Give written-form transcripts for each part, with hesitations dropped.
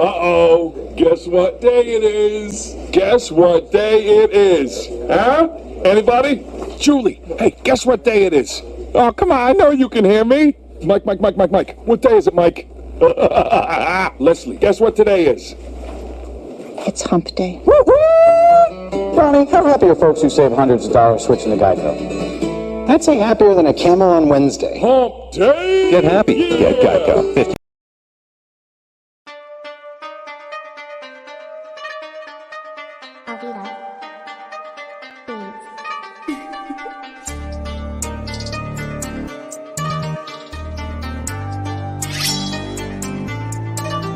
Uh-oh, guess what day it is? Guess what day it is? Huh? Anybody? Julie, hey, guess what day it is? Oh, come on, I know you can hear me. Mike. What day is it, Mike? Leslie, guess what today is? It's hump day. Woo-hoo! Brownie, how happy are folks who save hundreds of dollars switching to Geico? I'd say happier than a camel on Wednesday. Hump day! Get happy. Get Geico. 50.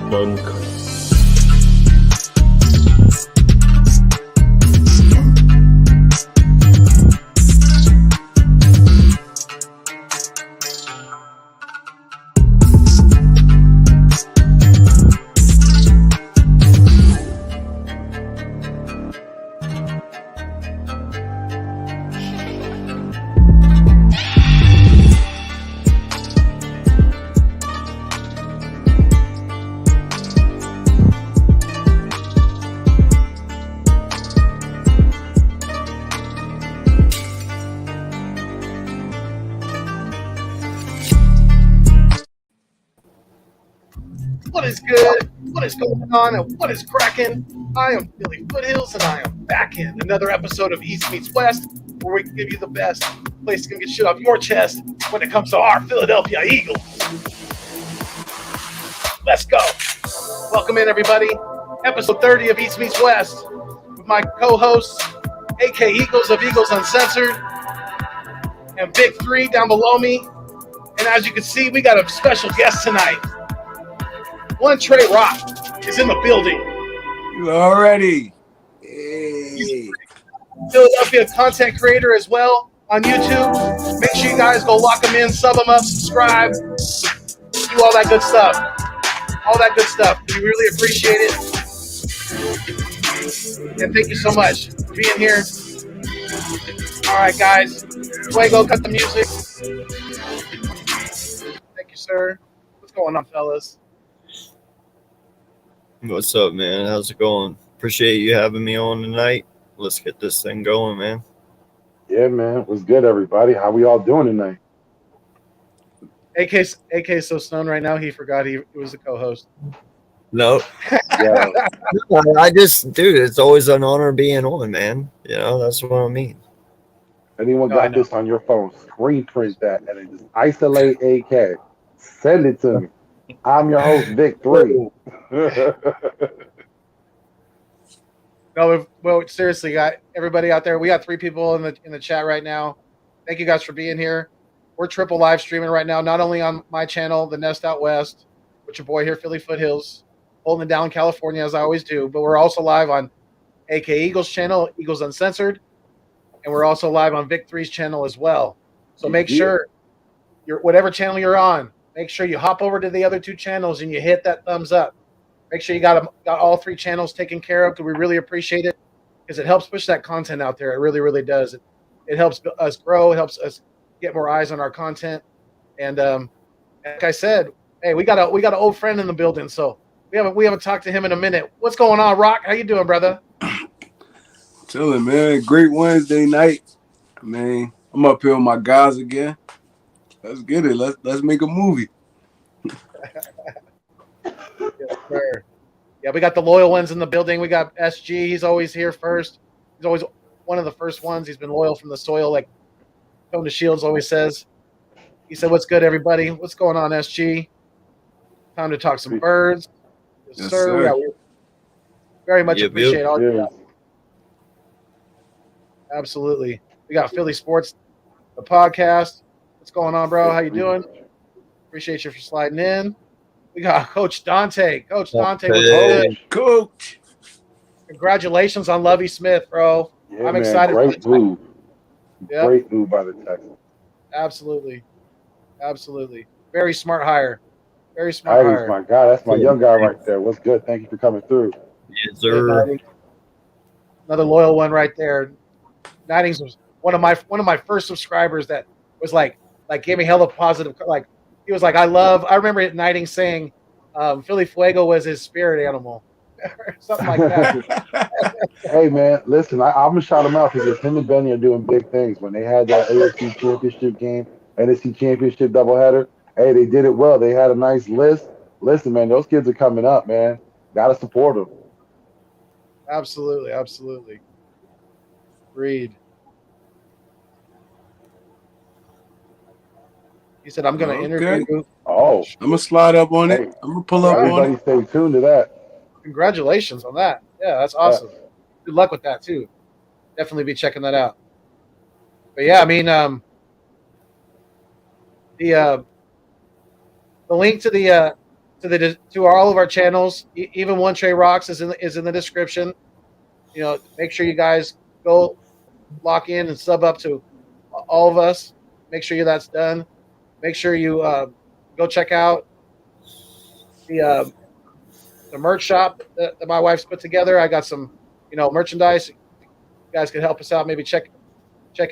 Monk. What is good? What is going on? And what is cracking? I am Billy Foothills, and I am back in another episode of East Meets West, where we give you the best place to get shit off your chest when it comes to our Philadelphia Eagles. Let's go. Welcome in, everybody. Episode 30 of East Meets West with my co-hosts, AK Eagles of Eagles Uncensored, and Big Three down below me. And as you can see, we got a special guest tonight. One Tre Roc is in the building. You already. Hey. Philadelphia content creator as well on YouTube. Make sure you guys go lock them in, sub them up, subscribe, do all that good stuff. All that good stuff. We really appreciate it. And thank you so much for being here. All right, guys. Fuego, cut the music. Thank you, sir. What's going on, fellas? What's up, man? How's it going? Appreciate you having me on tonight. Let's get this thing going, man. Yeah, man. What's good, everybody? How we all doing tonight? AK is so stoned right now, he forgot he was the co-host. No. Yeah. Dude, it's always an honor being on, man. You know, that's what I mean. Anyone got this on your phone, screen print that and then just isolate AK. Send it to me. I'm your host, Vic 3. No, well, seriously, got everybody out there. We got 3 people in the chat right now. Thank you guys for being here. We're triple live streaming right now, not only on my channel, The Nest Out West, with your boy here, Philly Foothills, holding it down California as I always do. But we're also live on AK Eagles channel, Eagles Uncensored, and we're also live on Vic 3's channel as well. So make sure whatever channel you're on, make sure you hop over to the other 2 channels and you hit that thumbs up. Make sure you got all 3 channels taken care of, because we really appreciate it, because it helps push that content out there. It really, really does. It helps us grow. It helps us get more eyes on our content. And like I said, hey, we got an old friend in the building, so we haven't talked to him in a minute. What's going on, Rock? How you doing, brother? Chilling, man. Great Wednesday night. Man, I'm up here with my guys again. Let's get it. Let's make a movie. Yes, sir. Yeah, we got the loyal ones in the building. We got SG. He's always here first. He's always one of the first ones. He's been loyal from the soil, like Tony Shields always says. He said, "What's good, everybody? What's going on, SG? Time to talk some birds." Yes, sir. Yeah, we very much appreciate all you guys. Absolutely. We got Philly Sports, the podcast. What's going on, bro? How you doing? Appreciate you for sliding in. We got Coach Dante. Coach Dante, what's good? Coach. Congratulations on Lovie Smith, bro. Yeah, I'm excited. Great move. Yep. Great move by the Texans. Absolutely. Very smart hire. Very smart hire. My guy. That's my young guy right there. What's good? Thank you for coming through. Yes, sir. Another loyal one right there. Nidings was one of my first subscribers that was like gave me hella positive. Like he was like, I remember Nidings saying, Philly Fuego was his spirit animal, or something like that. Hey man, listen, I'm gonna shout him out because him and Benny are doing big things. When they had that AFC Championship game, NFC Championship doubleheader, hey, they did it well. They had a nice list. Listen, man, those kids are coming up, man. Gotta support them. Absolutely, absolutely. Agreed. He said, "I'm going to interview you." Oh, I'm gonna slide up on it. hey, I'm gonna pull up on everybody it. stay tuned to that. Congratulations on that. Yeah, that's awesome. Good luck with that too. Definitely be checking that out. But yeah, I mean, the link to to all of our channels, even one Tre Rocs is in the description. You know, make sure you guys go lock in and sub up to all of us. Make sure that's done. Make sure you go check out the merch shop that my wife's put together. I got some, merchandise. You guys can help us out. Maybe check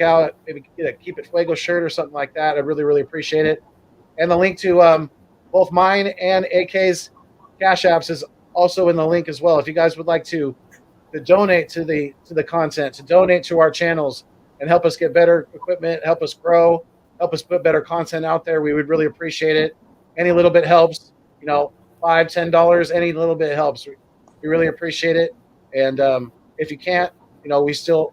out, maybe get a Keep It Fuego shirt or something like that. I really, really appreciate it. And the link to both mine and AK's Cash Apps is also in the link as well. If you guys would like to donate to the content, to donate to our channels and help us get better equipment, help us grow, help us put better content out there, we would really appreciate it. Any little bit helps, $5, $10, any little bit helps. We really appreciate it. And if you can't, we still,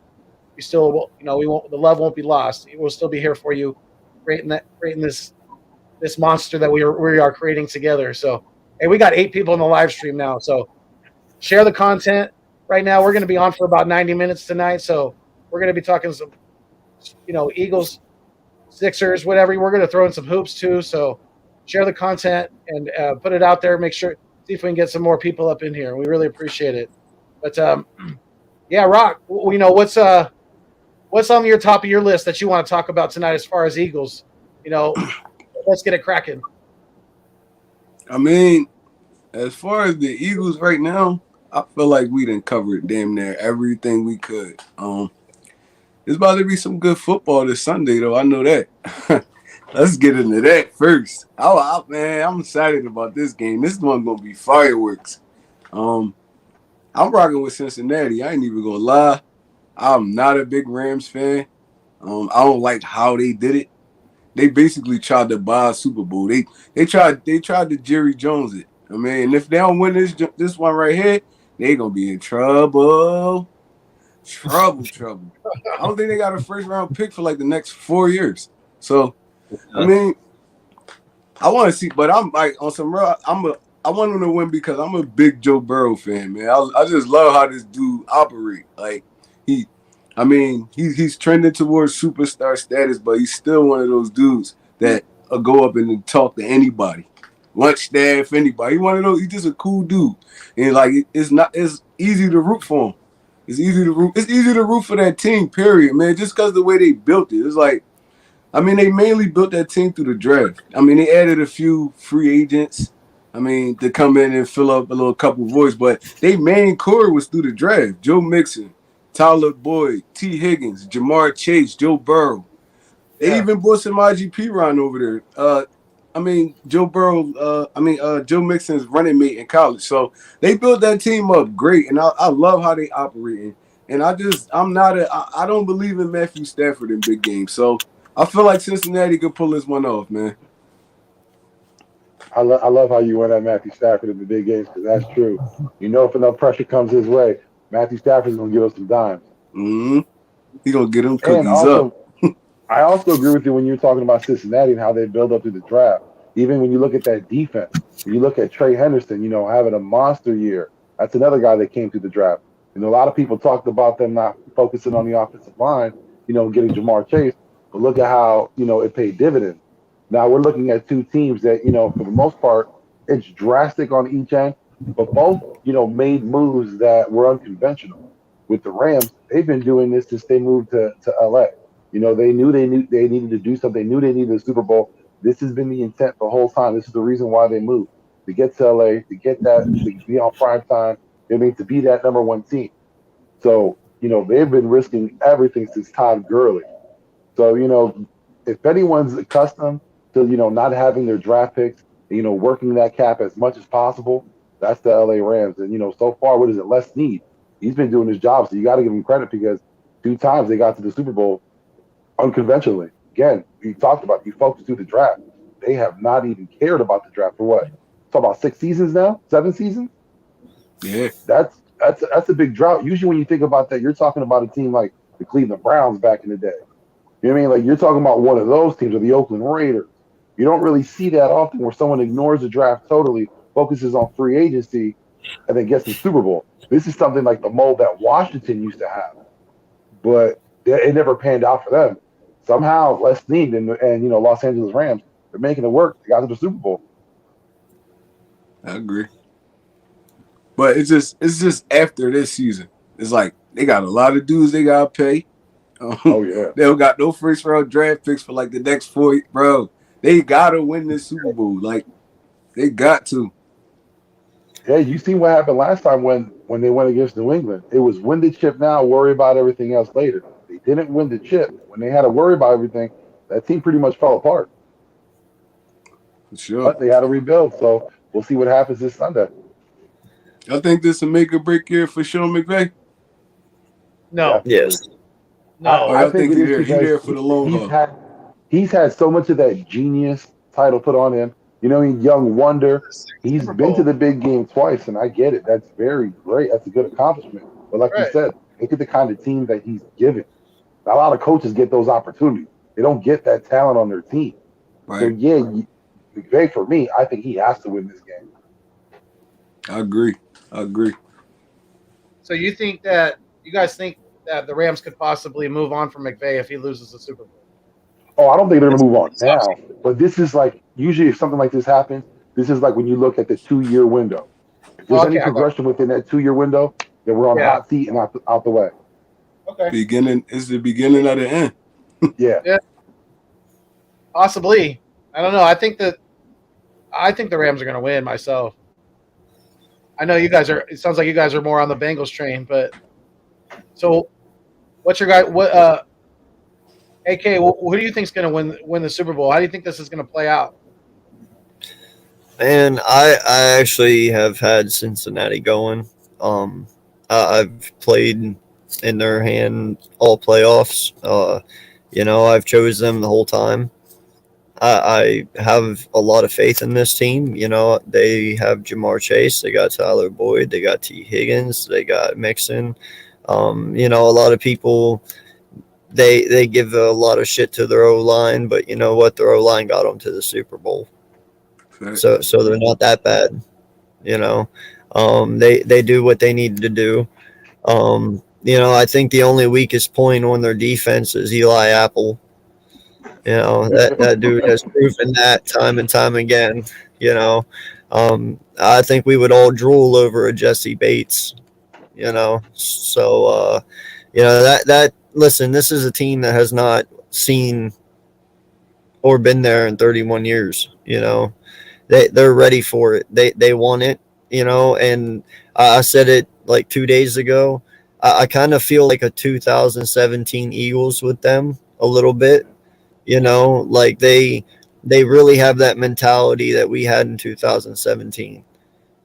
we won't, the love won't be lost. We'll still be here for you, creating this monster that we are creating together. So, hey, we got 8 people in the live stream now. So share the content. Right now, we're going to be on for about 90 minutes tonight. So we're going to be talking some, Eagles, Sixers, whatever. We're going to throw in some hoops too. So share the content and put it out there. Make sure, see if we can get some more people up in here. We really appreciate it. But yeah, Rock, what's on your top of your list that you want to talk about tonight as far as Eagles? Let's get it cracking. I mean, as far as the Eagles right now, I feel like we done covered damn near everything we could. It's about to be some good football this Sunday, though. I know that. Let's get into that first. Man, I'm excited about this game. This one gonna be fireworks. I'm rocking with Cincinnati. I ain't even gonna lie. I'm not a big Rams fan. I don't like how they did it. They basically tried to buy a Super Bowl. They tried to Jerry Jones it. I mean, if they don't win this one right here, they gonna be in trouble. Trouble. I don't think they got a first round pick for like the next 4 years. So, I mean, I want to see, but I'm like on some real. I want him to win because I'm a big Joe Burrow fan, man. I just love how this dude operate. Like he's trending towards superstar status, but he's still one of those dudes that go up and talk to anybody, lunch staff, anybody. He's one of those. He's just a cool dude, and like it's easy to root for him. It's easy to root for that team. Period, man. Just because the way they built it, it's like, they mainly built that team through the draft. They added a few free agents. To come in and fill up a little couple voids, but their main core was through the draft. Joe Mixon, Tyler Boyd, T. Higgins, Jamar Chase, Joe Burrow. They even brought some IGP Ron over there. Joe Burrow, Joe Mixon's running mate in college. So they built that team up great, and I love how they operating. And I don't believe in Matthew Stafford in big games. So I feel like Cincinnati could pull this one off, man. I love how you went at Matthew Stafford in the big games because that's true. If enough pressure comes his way, Matthew Stafford's going to give us some dimes. Mm-hmm. He's going to get them cookies up. I also agree with you when you're talking about Cincinnati and how they build up to the draft. Even when you look at that defense, when you look at Trey Henderson, having a monster year. That's another guy that came through the draft. A lot of people talked about them not focusing on the offensive line, getting Jamar Chase. But look at how, it paid dividends. Now we're looking at two teams that, for the most part, it's drastic on each end, but both, made moves that were unconventional. With the Rams, they've been doing this since they moved to LA. They knew they needed to do something. They knew they needed a Super Bowl. This has been the intent the whole time. This is the reason why they moved, to get to LA, to get that, to be on prime time. To be that number one team. So, they've been risking everything since Todd Gurley. So, if anyone's accustomed to, not having their draft picks, working that cap as much as possible. That's the LA Rams. And, so far, what is it? Les Snead. He's been doing his job, so you got to give him credit because 2 times they got to the Super Bowl unconventionally. Again, we talked about you focused through the draft. They have not even cared about the draft for what? Talk about 6 seasons now? 7 seasons? Yeah. That's a big drought. Usually when you think about that, you're talking about a team like the Cleveland Browns back in the day. You know what I mean? Like you're talking about one of those teams or the Oakland Raiders. You don't really see that often where someone ignores the draft totally, focuses on free agency, and then gets the Super Bowl. This is something like the mold that Washington used to have, but it never panned out for them. Somehow, Les Snead and Los Angeles Rams, they're making it work. They got to the Super Bowl. I agree. But it's just after this season. It's like they got a lot of dues they gotta pay. Oh yeah. They don't got no first round draft picks for like the next 4. Bro, they gotta win this Super Bowl. Like they got to. Yeah, you seen what happened last time when they went against New England. It was win the chip now, worry about everything else later. They didn't win the chip. When they had to worry about everything, that team pretty much fell apart. For sure. But they had to rebuild, so we'll see what happens this Sunday. I think this is a make or break year for Sean McVay. No. Yes. No. I think it he's is there because for the long haul. He's had so much of that genius title put on him. Young wonder. He's been to the big game twice, and I get it. That's very great. That's a good accomplishment. But like you said, look at the kind of team that he's given. Not a lot of coaches get those opportunities. They don't get that talent on their team. Right. So, yeah, McVay, for me, I think he has to win this game. I agree. So you guys think that the Rams could possibly move on from McVay if he loses the Super Bowl? Oh, I don't think they're going to move on now. But this is like, usually if something like this happens, this is like when you look at the 2-year window. If there's any progression within that 2-year window, then we're on the hot seat and out the way. Okay. It's the beginning of the end. Yeah. Possibly. I don't know. I think the Rams are going to win myself. I know it sounds like you guys are more on the Bengals train, but so what's your guy? AK, who do you think is going to win the Super Bowl? How do you think this is going to play out? And I actually have had Cincinnati going. I've played in their hand all playoffs. I've chose them the whole time. I have a lot of faith in this team. They have Jamar Chase, they got Tyler Boyd, they got T. Higgins, they got Mixon. A lot of people they give a lot of shit to their O-line, but you know what? Their O-line got them to the Super Bowl. Right. So they're not that bad. They do what they need to do. I think the only weakest point on their defense is Eli Apple. That dude has proven that time and time again. I think we would all drool over a Jesse Bates. So listen, this is a team that has not seen or been there in 31 years. They're ready for it. They want it. And I said it like 2 days ago. I kind of feel like a 2017 Eagles with them a little bit. Like they really have that mentality that we had in 2017.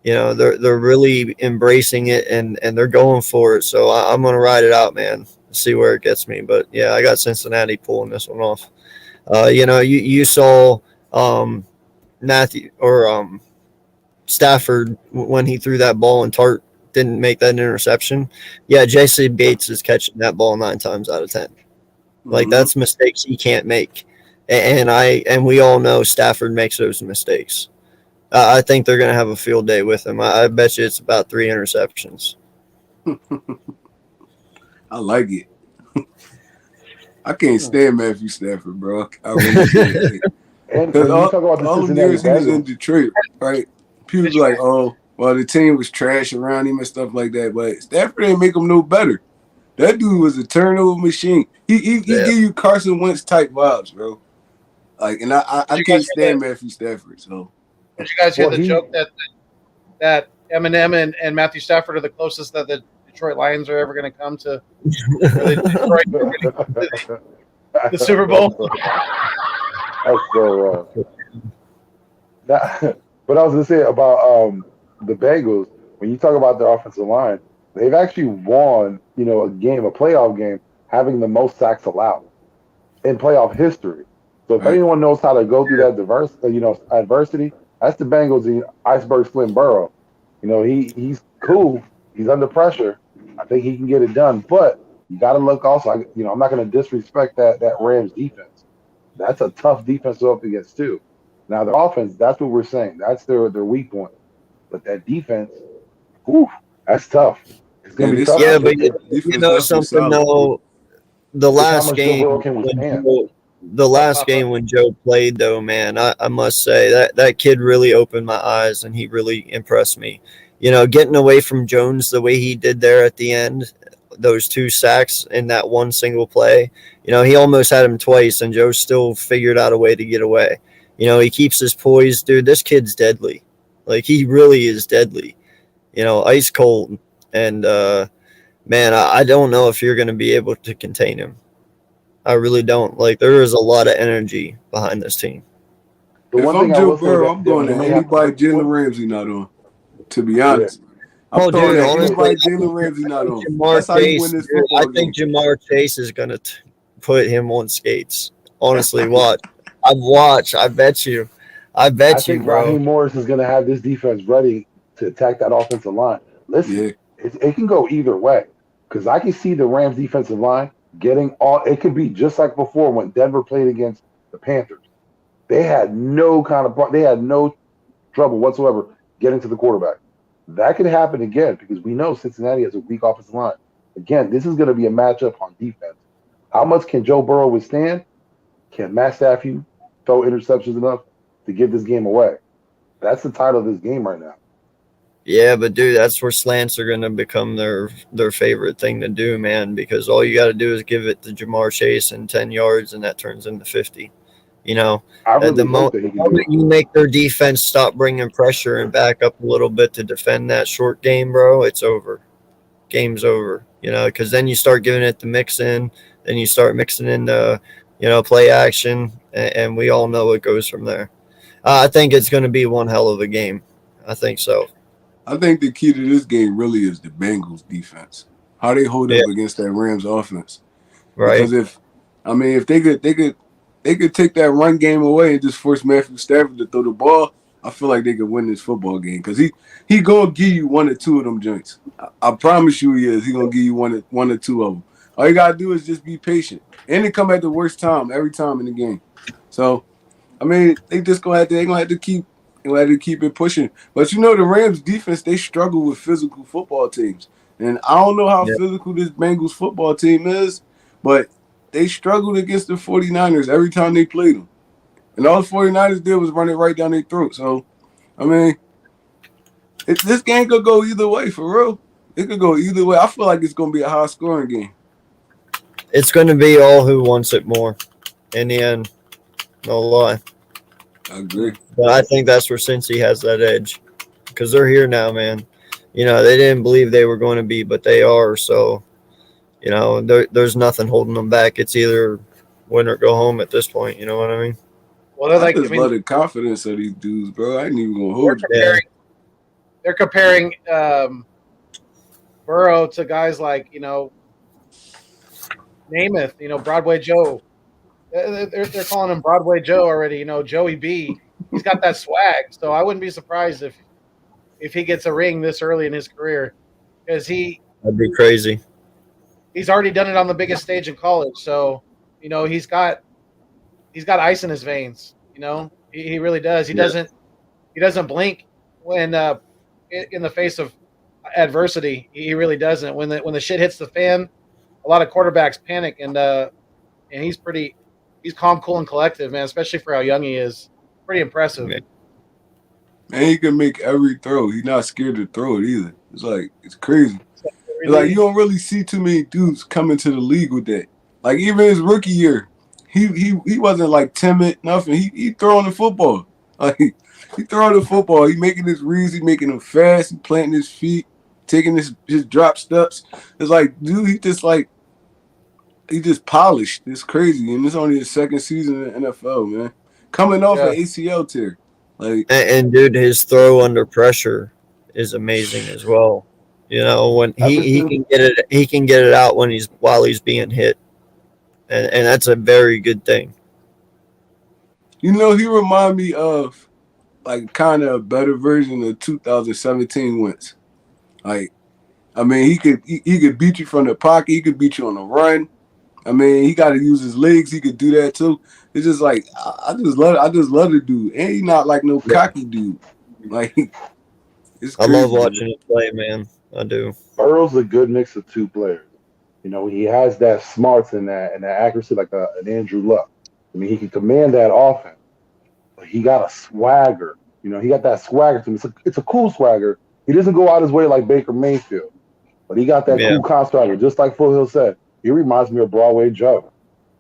They're really embracing it and they're going for it. So I'm going to ride it out, man. See where it gets me. But yeah, I got Cincinnati pulling this one off. You saw Matthew or Stafford when he threw that ball and Tart didn't make that interception. Yeah, Jesse Bates is catching that ball 9 times out of 10. Like that's mistakes he can't make, and we all know Stafford makes those mistakes. I think they're going to have a field day with him. I bet you it's about 3 interceptions. I like it. I can't stand Matthew Stafford, bro. I really can't. And all the years he was in Detroit, right? People be like, oh, well, the team was trash around him and stuff like that, but Stafford didn't make him no better. That dude was a turnover machine. He give you Carson Wentz type vibes, bro. Like, and I can't stand Matthew Stafford. So, did you guys hear the joke that Eminem and Matthew Stafford are the closest that the Detroit Lions are ever going to come to the Super Bowl? That's so wrong. That, but I was gonna say about the Bengals. When you talk about their offensive line, they've actually won, a playoff game, having the most sacks allowed in playoff history. So if Right. anyone knows how to go through that adversity, that's the Bengals. The iceberg Slim Burrow. He's cool. He's under pressure. I think he can get it done. But you got to look also. I'm not going to disrespect that Rams defense. That's a tough defense to go up against too. Now their offense, that's what we're saying. That's their weak point. But that defense, whew, that's tough. It's going to be tough. Yeah, to but take you know something though. The Just how last much Joe Burrow game, can withstand. when Joe played, though, man, I must say that kid really opened my eyes and he really impressed me. Getting away from Jones the way he did there at the end, those 2 sacks in that one single play. He almost had him twice, and Joe still figured out a way to get away. He keeps his poise, dude. This kid's deadly. Like, he really is deadly. Ice cold. And man, I don't know if you're going to be able to contain him. I really don't. Like, there is a lot of energy behind this team. The If one I'm thing I Joe will say Burrow, that I'm going they to may have anybody to- Jalen Ramsey not on. To be honest, I'm Oh, throwing dude, at honestly, anybody Jalen Ramsey not on. Jamar That's how you Chase, win this dude, football I game. think Jamar Chase is going to put him on skates. Honestly, watch. I bet you. I think Bro. Raheem Morris is going to have this defense ready to attack that offensive line. Listen, Yeah. it can go either way because I can see the Rams defensive line getting all. It could be just like before when Denver played against the Panthers. They had no trouble whatsoever getting to the quarterback. That could happen again because we know Cincinnati has a weak offensive line. Again, this is going to be a matchup on defense. How much can Joe Burrow withstand? Can Matt Stafford throw interceptions enough to give this game away? That's the title of this game right now. Yeah, but dude, that's where slants are going to become their favorite thing to do, man, because all you got to do is give it to Jamar Chase and 10 yards, and that turns into 50. I really The hope that he can do moment it. you make their defense stop bringing pressure and back up a little bit to defend that short game, bro, it's over. Game's over, because then you start giving it the mix in, then you start mixing in the, play action, and we all know it goes from there. I think it's going to be one hell of a game. I think so. I think the key to this game really is the Bengals defense. How they hold up against that Rams offense. Right. Because if they could take that run game away and just force Matthew Stafford to throw the ball, I feel like they could win this football game. Because he gonna give you 1 or 2 of them joints. I promise you he is. He gonna give you one or two of them. All you gotta do is just be patient. And they come at the worst time every time in the game. So they just gonna have to keep it pushing. But the Rams defense, they struggle with physical football teams. And I don't know how physical this Bengals football team is, but they struggled against the 49ers every time they played them. And all the 49ers did was run it right down their throat. So, this game could go either way, for real. It could go either way. I feel like it's going to be a high-scoring game. It's going to be all who wants it more in the end. No lie. I agree. But I think that's where Cincy has that edge because they're here now, man. They didn't believe they were going to be, but they are. So, there's nothing holding them back. It's either win or go home at this point. You know what I mean? Well, they're like, I just love the confidence of these dudes, bro. I ain't even going to hold you. They're comparing Burrow to guys like, Namath, Broadway Joe. They're calling him Broadway Joe already, Joey B. He's got that swag. So I wouldn't be surprised if he gets a ring this early in his career because that'd be crazy. He's already done it on the biggest stage in college. So, he's got ice in his veins, he really does. He doesn't blink when in the face of adversity. He really doesn't. When the shit hits the fan, a lot of quarterbacks panic and he's calm, cool, and collective, man, especially for how young he is. Pretty impressive. And he can make every throw. He's not scared to throw it either. It's crazy. It's you don't really see too many dudes coming to the league with that. Like even his rookie year, he wasn't timid, nothing. He throwing the football. He throwing the football. He making his reads. He making them fast. He planting his feet, taking his drop steps. It's dude, he just polished. It's crazy. And it's only his second season in the NFL, man. Coming off an ACL tear. Like, And dude, his throw under pressure is amazing as well. You know, when he can get it out while he's being hit, and that's a very good thing. you know, he remind me of like kind of a better version of 2017 Wentz. Like, I mean, he could beat you from the pocket. He could beat you on the run. I mean, he got to use his legs. He could do that too. It's just like I just love the dude, and he not like no cocky dude. Like, it's I crazy. love watching him play, man. I do. Burrow's a good mix of two players. You know, he has that smarts and that accuracy like an Andrew Luck. I mean, he can command that offense, but he got a swagger. You know, he got that swagger to him. It's a cool swagger. He doesn't go out his way like Baker Mayfield, but he got that cool con swagger. Just like Foothill said, he reminds me of Broadway Joe.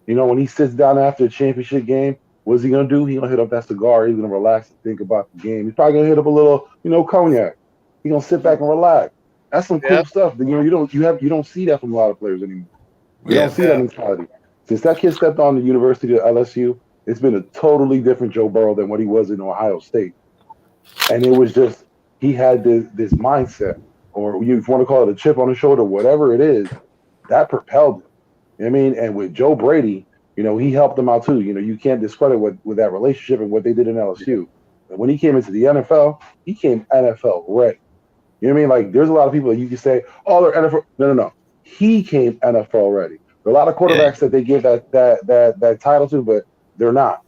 You know, when he sits down after a championship game, what's he gonna do? He's gonna hit up that cigar. He's gonna relax and think about the game. He's probably gonna hit up a little, cognac. He's gonna sit back and relax. That's some cool stuff. You know, you don't see that from a lot of players anymore. You don't see that mentality. Since that kid stepped on the University of LSU, it's been a totally different Joe Burrow than what he was in Ohio State. And it was just he had this mindset, or you want to call it a chip on his shoulder, whatever it is, that propelled him. You know what I mean? And with Joe Brady, you know, he helped them out too. You know, you can't discredit with that relationship and what they did in LSU. But when he came into the NFL, he came NFL ready. You know what I mean? Like, there's a lot of people that you can say, oh, they're NFL. No. He came NFL ready. There are a lot of quarterbacks that they give that title to, but they're not.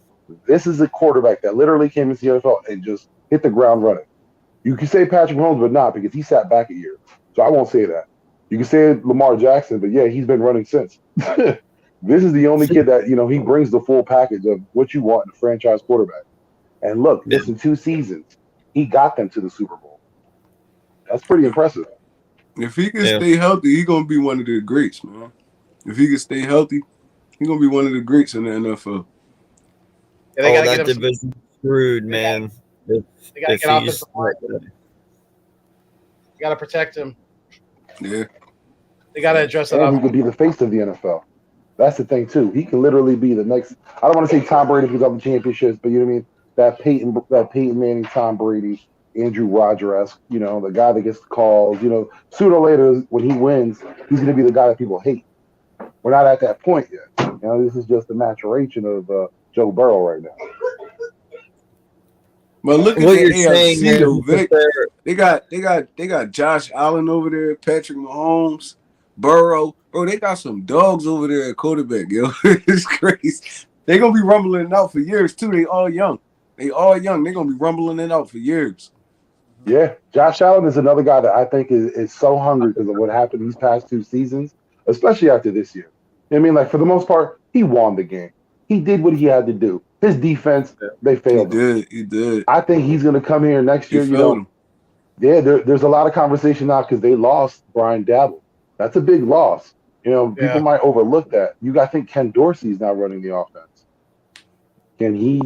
This is a quarterback that literally came into the NFL and just hit the ground running. You can say Patrick Mahomes, but not, because he sat back a year. So I won't say that. You can say Lamar Jackson, but yeah, he's been running since. This is the only kid that, you know, he brings the full package of what you want in a franchise quarterback. And look, just in 2 seasons, he got them to the Super Bowl. That's pretty impressive. If he can stay healthy, he's going to be one of the greats, man. If he can stay healthy, he's going to be one of the greats in the NFL. Yeah, they that division screwed, man. They got to get off this line. You got to protect him. Yeah. They got to address that. And he could be the face of the NFL. That's the thing, too. He can literally be the next. I don't want to say Tom Brady because of the championships, but you know what I mean? That Peyton Manning, Tom Brady, Andrew Rodgers, you know, the guy that gets the calls. You know, sooner or later, when he wins, he's going to be the guy that people hate. We're not at that point yet. You know, this is just the maturation of Joe Burrow right now. But look at the AFC though, Vic. They got Josh Allen over there, Patrick Mahomes, Burrow. Bro, they got some dogs over there at quarterback, yo. It's crazy. They're gonna be rumbling it out for years too. They all young. They're gonna be rumbling it out for years. Yeah, Josh Allen is another guy that I think is so hungry because of what happened these past 2 seasons, especially after this year. You know what I mean, like, for the most part, he won the game. He did what he had to do. His defense, they failed. He did. I think he's going to come here next year. Yeah, there's a lot of conversation now because they lost Brian Dabble. That's a big loss. You know, people might overlook that. I think Ken Dorsey's now running the offense. Can he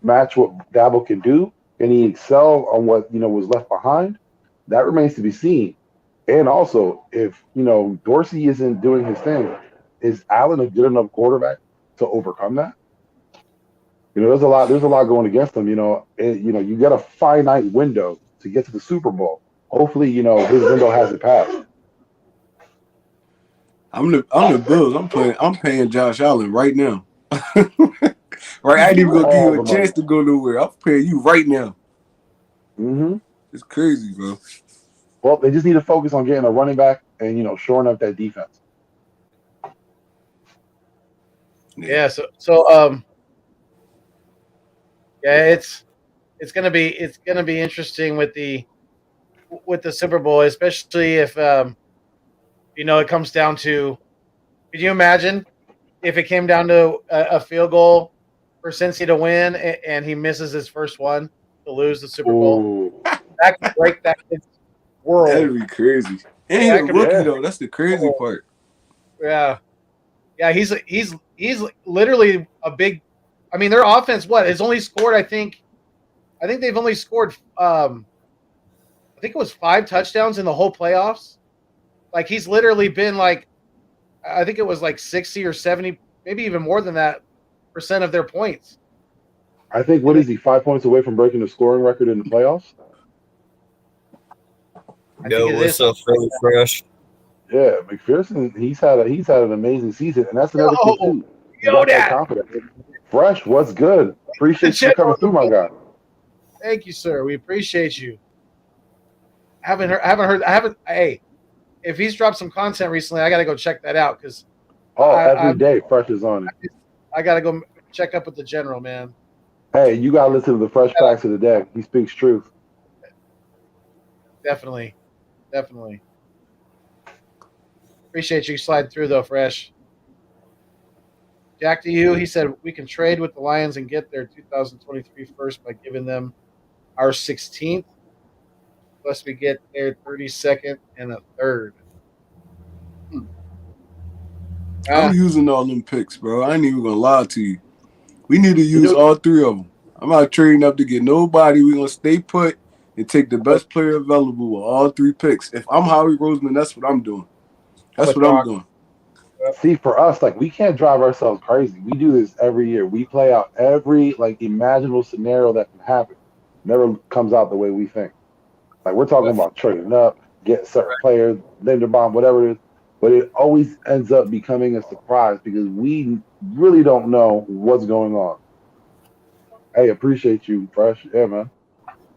match what Dabble can do? Can he excel on what, you know, was left behind? That remains to be seen. And also, if, you know, Dorsey isn't doing his thing, is Allen a good enough quarterback to overcome that? You know, there's a lot going against them. You know, you got a finite window to get to the Super Bowl. Hopefully, you know, his window hasn't passed. I'm the Bills. I'm paying Josh Allen right now. Right, I ain't even gonna give you a chance to go nowhere. I'm paying you right now. Mm-hmm. It's crazy, bro. Well, they just need to focus on getting a running back and, you know, shoring up that defense. Yeah. It's gonna be interesting with the Super Bowl, especially if you know, it comes down to. Could you imagine if it came down to a field goal for Cincy to win and he misses his first one to lose the Super Bowl? That could break that kid's world. That'd be crazy. And he's a rookie though. That's the crazy part. Yeah. Yeah, he's literally a big. I mean, their offense has only scored. I think they've only scored. I think it was 5 touchdowns in the whole playoffs. Like, he's literally been like, I think it was like 60 or 70, maybe even more than that, % of their points. I think, what is he, 5 points away from breaking the scoring record in the playoffs? I Yo, think it what's is. up, Philly Fresh? Yeah, McPherson, he's had an amazing season, and that's another kid Yo, too. He yo, got that that. confidence. Fresh, what's good? The Appreciate you general coming through, my guy. Thank you, sir. We appreciate you. Haven't heard. Hey, if he's dropped some content recently, I got to go check that out because Oh, every I day, Fresh is on it. I got to go check up with the general, man. Hey, you gotta listen to the Fresh Facts of the Day. He speaks truth. Definitely. Appreciate you sliding through though, Fresh. Jack to you, he said we can trade with the Lions and get their 2023 first by giving them our 16th. Plus we get their 32nd and a third. I'm using all them picks, bro. I ain't even gonna lie to you. We need to use all 3 of them. I'm not trading up to get nobody. We're gonna stay put and take the best player available with all 3 picks. If I'm Howie Roseman, that's what I'm doing. That's what I'm doing. See, for us, like, we can't drive ourselves crazy. We do this every year. We play out every imaginable scenario that can happen. Never comes out the way we think. Like, we're talking about trading up, get certain players, Linderbaum, whatever it is, but it always ends up becoming a surprise because we really don't know what's going on. Hey, appreciate you, Fresh. Yeah, man.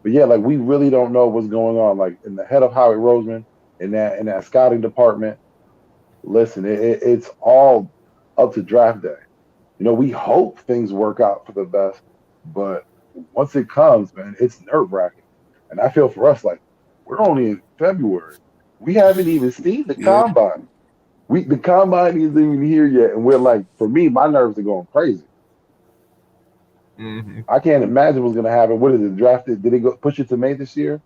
But yeah, like, we really don't know what's going on. Like, in the head of Howie Roseman, in that scouting department, listen, it's all up to draft day. We hope things work out for the best, but once it comes, man, it's nerve-wracking. And I feel for us, like, we're only in February. We haven't even seen the combine. The combine isn't even here yet, and we're like, for me, my nerves are going crazy. Mm-hmm. I can't imagine what's going to happen. What is it, drafted? Did they go push it to May this year?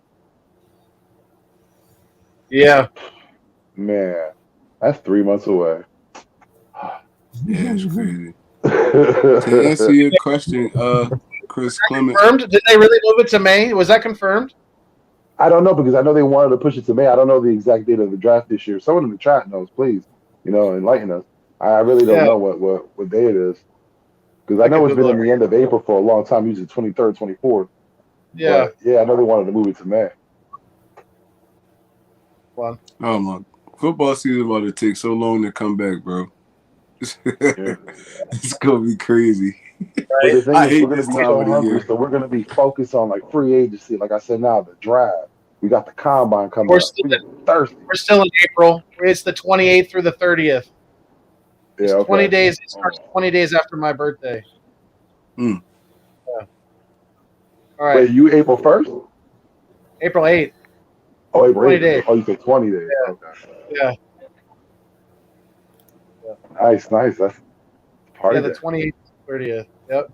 Yeah. Man, that's 3 months away. Yeah, it's crazy. To answer your question, Chris Clement. Confirmed? Did they really move it to May? Was that confirmed? I don't know because I know they wanted to push it to May. I don't know the exact date of the draft this year. Someone in the chat knows, please, enlighten us. I really don't know what day it is because I know it's been in the end of April for a long time, usually 23rd, 24th. Yeah. But, yeah, I know they wanted to move it to May. Well, oh my, football season about to take so long to come back, bro. It's gonna be crazy. But the thing I is, hate we're going this to be time so of the hungry, year. so we're going to be focused on free agency. Like I said, now the draft. We got the combine coming up. We're thirsty. We're still in April. It's the 28th through the 30th. It's 20 days. It starts 20 days after my birthday. Yeah. All right. Wait, you April 1st? April 8th. Oh, April 20 8th. days. Oh, you said 20 days. Yeah. Okay. Yeah. Nice. That's party. Yeah, the 28th, 30th. Yep.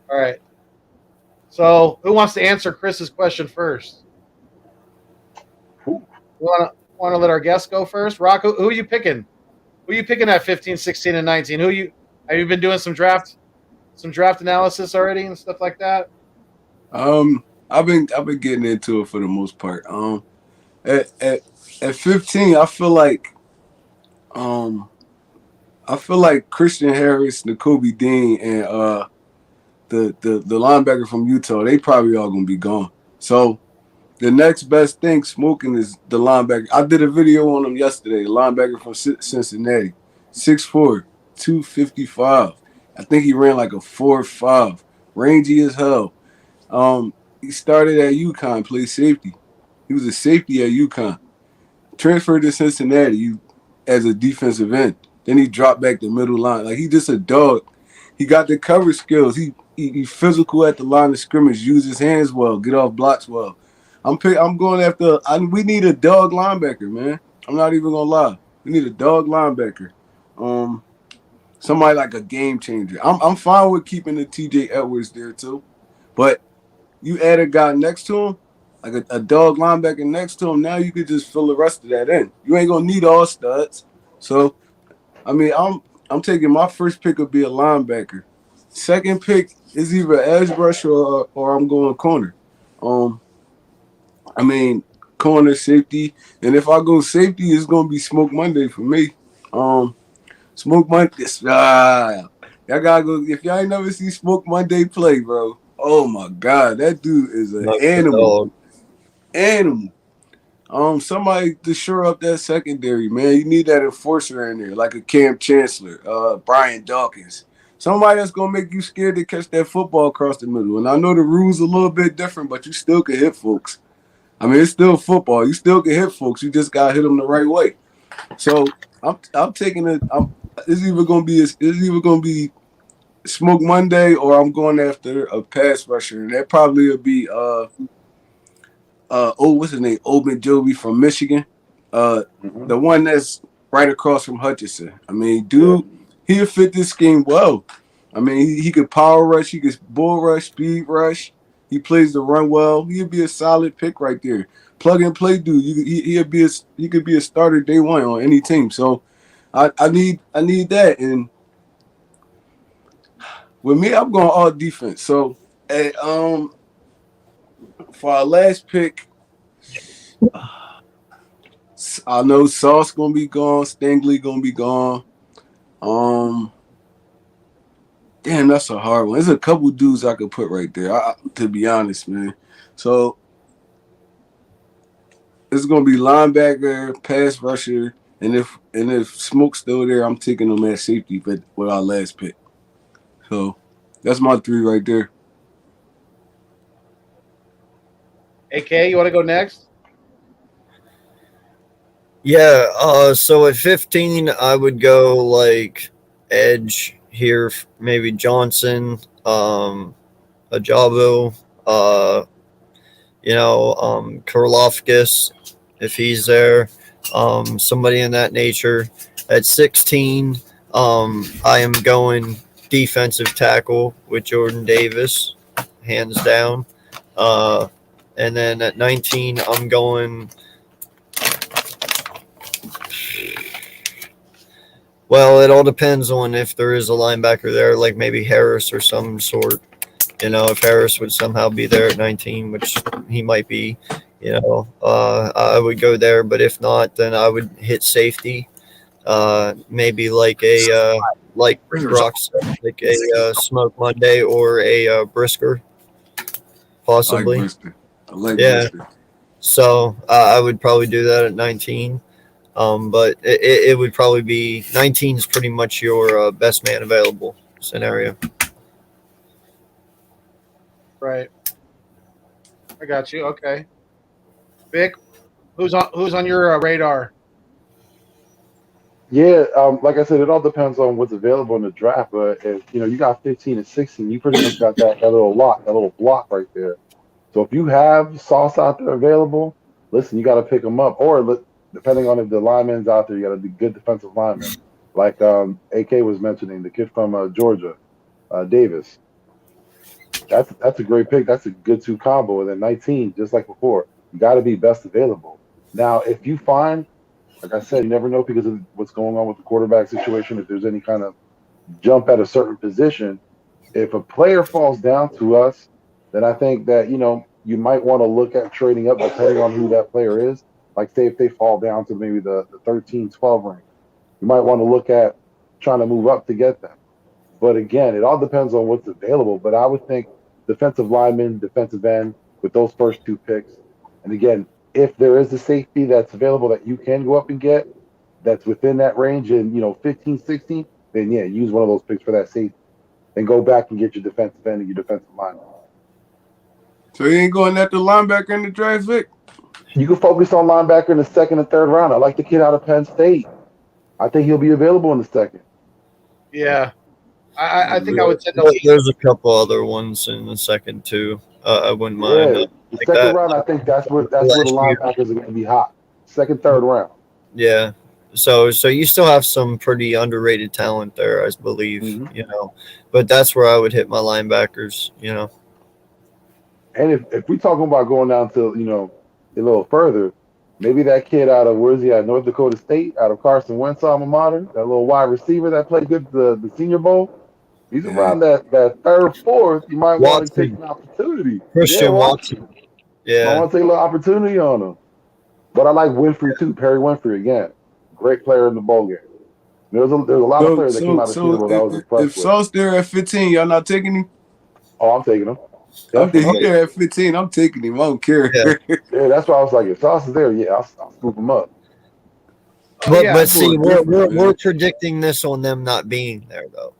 All right. So, who wants to answer Chris's question first? Who? Want to let our guests go first? Rock, who are you picking? Who are you picking at 15, 16, and 19? Have you been doing some draft analysis already and stuff like that? I've been getting into it for the most part. At 15, I feel like Christian Harris, N'Kobe Dean, and the linebacker from Utah, they probably all gonna be gone. So the next best thing smoking is the linebacker. I did a video on him yesterday. The linebacker from Cincinnati, 6'4", 255. I think he ran like a 4.5, rangy as hell. He started at UConn, played safety. He was a safety at UConn. Transferred to Cincinnati as a defensive end. Then he dropped back to middle line. Like, he just a dog. He got the cover skills. He physical at the line of scrimmage. Use his hands well. Get off blocks well. I'm going after. We need a dog linebacker, man. I'm not even gonna lie. We need a dog linebacker. Somebody like a game changer. I'm fine with keeping the TJ Edwards there too, but you add a guy next to him, like a dog linebacker next to him. Now you could just fill the rest of that in. You ain't gonna need all studs. So, I mean, I'm taking my first pick will be a linebacker. Second pick is either edge rush or I'm going corner. I mean, corner, safety, and if I go safety, it's gonna be Smoke Monday for me. Smoke Monday. Y'all gotta go. If y'all ain't never see Smoke Monday play, bro. Oh my God, that dude is an Smoke's a animal. dog. Animal. Somebody to shore up that secondary, man. You need that enforcer in there, like a Cam Chancellor, Brian Dawkins. Somebody that's gonna make you scared to catch that football across the middle. And I know the rules a little bit different, but you still can hit folks. I mean, it's still football. You still can hit folks. You just gotta hit them the right way. So I'm taking it. It's either gonna be Smoke Monday or I'm going after a pass rusher, and that probably would be what's his name? Old Joby from Michigan. The one that's right across from Hutchinson. I mean, dude, he'll fit this scheme well. I mean, he could power rush, he could bull rush, speed rush. He plays the run well. He'd be a solid pick right there. Plug and play, dude. He could be a starter day one on any team. So I need that. And with me, I'm going all defense. So for our last pick, I know Sauce gonna be gone, Stingley gonna be gone. Damn, that's a hard one. There's a couple dudes I could put right there. To be honest, man. So it's gonna be linebacker, pass rusher, and if Smoke's still there, I'm taking him at safety, but with our last pick. So that's my three right there. AK, you want to go next? Yeah, so at 15, I would go like edge here, maybe Johnson, Ajabo, Karlofkis, if he's there, somebody in that nature. At 16, I am going defensive tackle with Jordan Davis, hands down. And then at 19, I'm going. Well, it all depends on if there is a linebacker there, like maybe Harris or some sort. If Harris would somehow be there at 19, which he might be, I would go there. But if not, then I would hit safety. Maybe like like Rock said, like a Smoke Monday or a Brisker, possibly. I like Yeah. Brisker. So I would probably do that at 19. But it would probably be 19 is pretty much your best man available scenario. Right. I got you. Okay. Vic, who's on your radar? Yeah, like I said, it all depends on what's available in the draft. But if you got 15 and 16, you pretty much got that little block right there. So if you have Sauce out there available, listen, you got to pick them up. Or depending on if the lineman's out there, you got to be good defensive lineman. Like AK was mentioning, the kid from Georgia, Davis. That's a great pick. That's a good two combo. And then 19, just like before, you got to be best available. Now, if you find, like I said, you never know because of what's going on with the quarterback situation. If there's any kind of jump at a certain position, if a player falls down to us, then I think that you might want to look at trading up depending on who that player is. Like say if they fall down to maybe the 13, 12 range, you might want to look at trying to move up to get them. But again, it all depends on what's available. But I would think defensive lineman, defensive end with those first two picks. And again, if there is a safety that's available that you can go up and get that's within that range and 15, 16, then yeah, use one of those picks for that safety. Then go back and get your defensive end and your defensive lineman. So you ain't going after linebacker in the draft, Vic? You can focus on linebacker in the second and third round. I like the kid out of Penn State. I think he'll be available in the second. Yeah. I think I would send There's a couple other ones in the second too. I wouldn't mind. Yeah, the second round, I think that's where the linebackers are going to be hot. Second, third round. Yeah. So you still have some pretty underrated talent there, I believe. But that's where I would hit my linebackers. And if we're talking about going down to a little further, maybe that kid out of where's he at? North Dakota State, out of Carson Wentz alma mater, that little wide receiver that played good the Senior Bowl. He's around that third, fourth. You might want to take an opportunity. Christian Watson. Yeah. I want to take a little opportunity on him. But I like Winfrey too, Perry Winfrey again. Great player in the bowl game. There's a lot of players that came out of Cedarville that I was if impressed with. Sauce there at 15, y'all not taking him? Oh, I'm taking him. If he Definitely. there at 15, I'm taking him. I don't care. Yeah. Yeah, that's why I was like, if Sauce is there, yeah, I'll scoop him up. But yeah, but see, different, we're man. predicting this on them not being there though.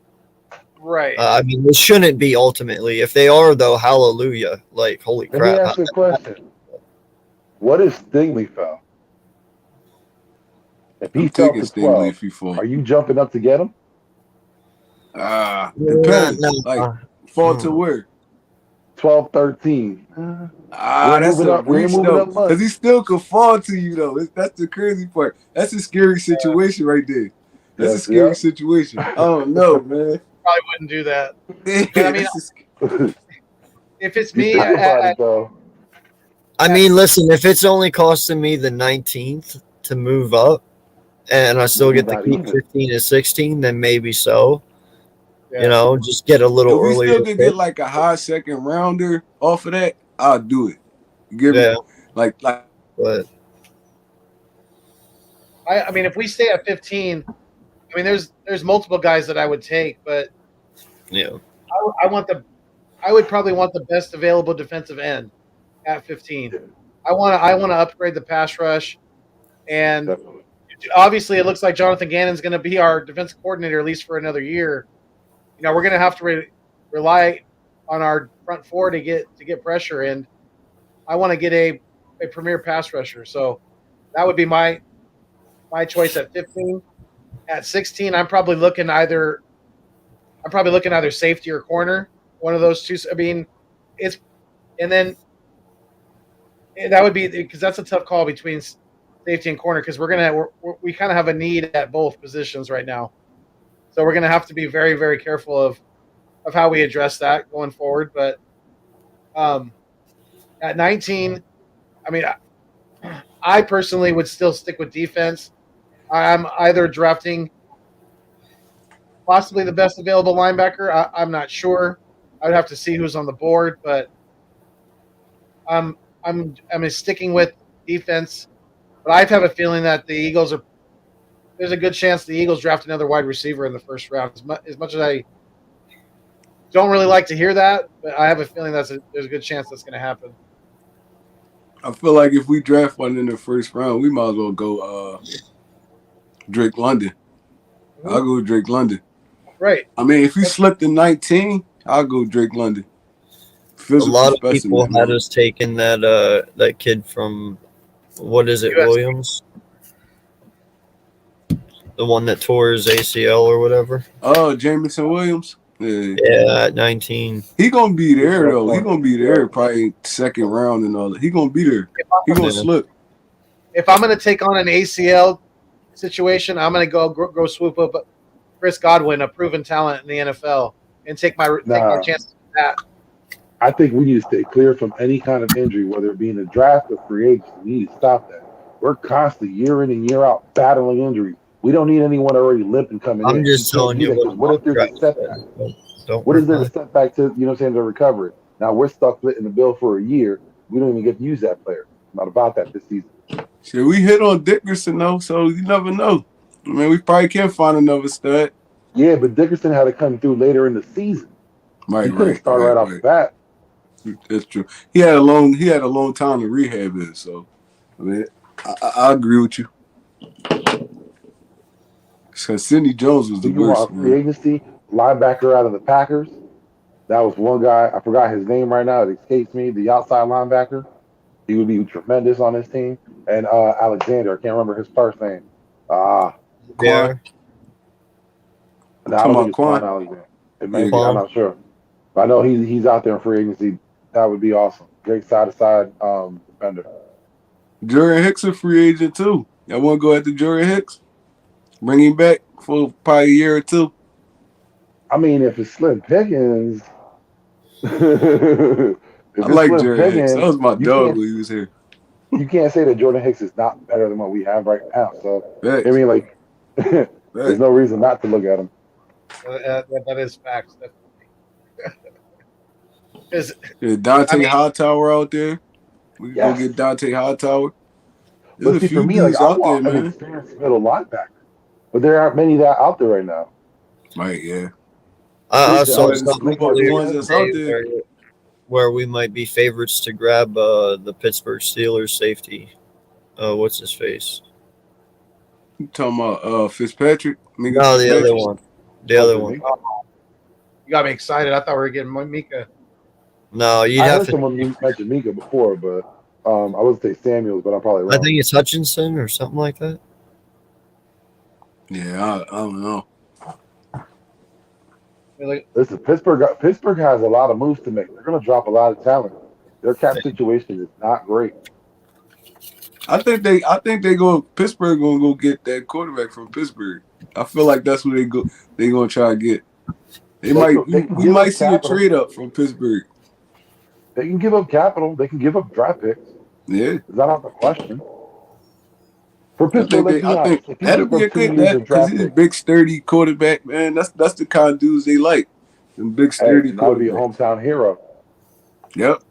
right. I mean, it shouldn't be ultimately. If they are though, hallelujah! Like holy Let me crap! ask you a question. What if Stingley fell? If he I'm fell taking to Stingley 12, if he fall. are you jumping up to get him? Depends. No, Like, fall to where? 12, 13. That's a We reach ain't moving though, up much. because he still could fall to you though. That's the crazy part. That's a scary situation right there. That's a Yes, scary yeah. situation. I don't know, man. Probably wouldn't do that. Yeah, I mean, if it's You me, think about it, though. I mean, listen, if it's only costing me the 19th to move up, and I still get to Not keep even. 15 and 16, then maybe so. yeah. You know, just get a little If we earlier. still could get like a high second rounder off of that, I'll do it. You get Yeah. me? Like But I mean, if we stay at 15, I mean, there's multiple guys that I would take, but yeah, I would probably want the best available defensive end at 15. I want to upgrade the pass rush, and Definitely. obviously it looks like Jonathan Gannon's going to be our defensive coordinator at least for another year. You know, we're going to have to rely on our front four to get pressure, and I want to get a premier pass rusher. So that would be my choice at 15. At 16, I'm probably looking either safety or corner, one of those two. I mean, that would be because that's a tough call between safety and corner because we kind of have a need at both positions right now. So we're going to have to be very, very careful of how we address that going forward. But at 19, I mean, I personally would still stick with defense. I'm either drafting possibly the best available linebacker. I'm not sure. I'd have to see who's on the board, but I'm sticking with defense. But I have a feeling that the Eagles there's a good chance the Eagles draft another wide receiver in the first round. As much as I don't really like to hear that, but I have a feeling there's a good chance that's going to happen. I feel like if we draft one in the first round, we might as well go Drake London. I'll go Drake London. Right. I mean, if you slipped in 19, I'll go Drake London. Physical a lot of specimen, people had us taking that kid from what is it, USC. Williams, the one that tore his ACL or whatever. Oh, Jamison Williams. Yeah, at 19. He gonna be there though. He gonna be there probably second round and all that. He gonna be there. He gonna slip. If I'm going to take on an ACL situation, I'm going to go swoop up Chris Godwin, a proven talent in the NFL, and take my chances with that. I think we need to stay clear from any kind of injury, whether it be in the draft or free agency. We need to stop that. We're constantly, year in and year out, battling injuries. We don't need anyone already limping coming in. I'm just telling you what if there's a setback? What is there a setback to, to recover it? Now we're stuck footing the bill for a year. We don't even get to use that player. Not about that this season. Shit, we hit on Dickerson though, so you never know. I mean, we probably can find another stud. Yeah, but Dickerson had to come through later in the season. He couldn't start right off the bat. That's true. He had a long time to rehab it. So, I mean, I agree with you. Because Sidney Jones was the worst. Free agency linebacker out of the Packers. That was one guy. I forgot his name right now. It escapes me. The outside linebacker. He would be tremendous on this team. And Alexander, I can't remember his first name. Yeah. I don't think it's Quan Alexander. It may be, Quan. I'm not sure. But I know he's out there in free agency. That would be awesome. Great side-to-side defender. Jordan Hicks a free agent too. Y'all want to go after Jordan Hicks? Bring him back for probably a year or two. I mean, if it's Slim Pickens. I like Jordan Hicks. That was my dog when he was here. You can't say that Jordan Hicks is not better than what we have right now. So, I mean, like, there's no reason not to look at him. That is facts, definitely. Dante Hightower out there. We can go get Dante Hightower. But see, for me, like, I want an experienced middle linebacker. but there aren't many that out there right now. Right, yeah. I Listen, saw I was something looking at the earlier ones that's today out there. where we might be favorites to grab the Pittsburgh Steelers safety. What's his face? You talking about Fitzpatrick? Minka No, the other Fitzpatrick? one. The other one. You got me excited. I thought we were getting Mika. No, you'd I have heard to. someone mention Mika before, but I would say Samuels, but I'm probably wrong. I think it's Hutchinson or something like that. Yeah, I don't know. Listen, Pittsburgh has a lot of moves to make. They're going to drop a lot of talent. Their cap situation is not great. I think Pittsburgh gonna go get that quarterback from Pittsburgh. I feel like that's what they gonna try to get. We might see a trade up from Pittsburgh. They can give up capital. They can give up draft picks. Yeah. Is that not the question? For I Pittsburgh, think that'll be a good because he's a big sturdy quarterback, man. That's the kind of dudes they like. Them big sturdy quarterbacks. Be a quarterbacks. hometown hero. Yep.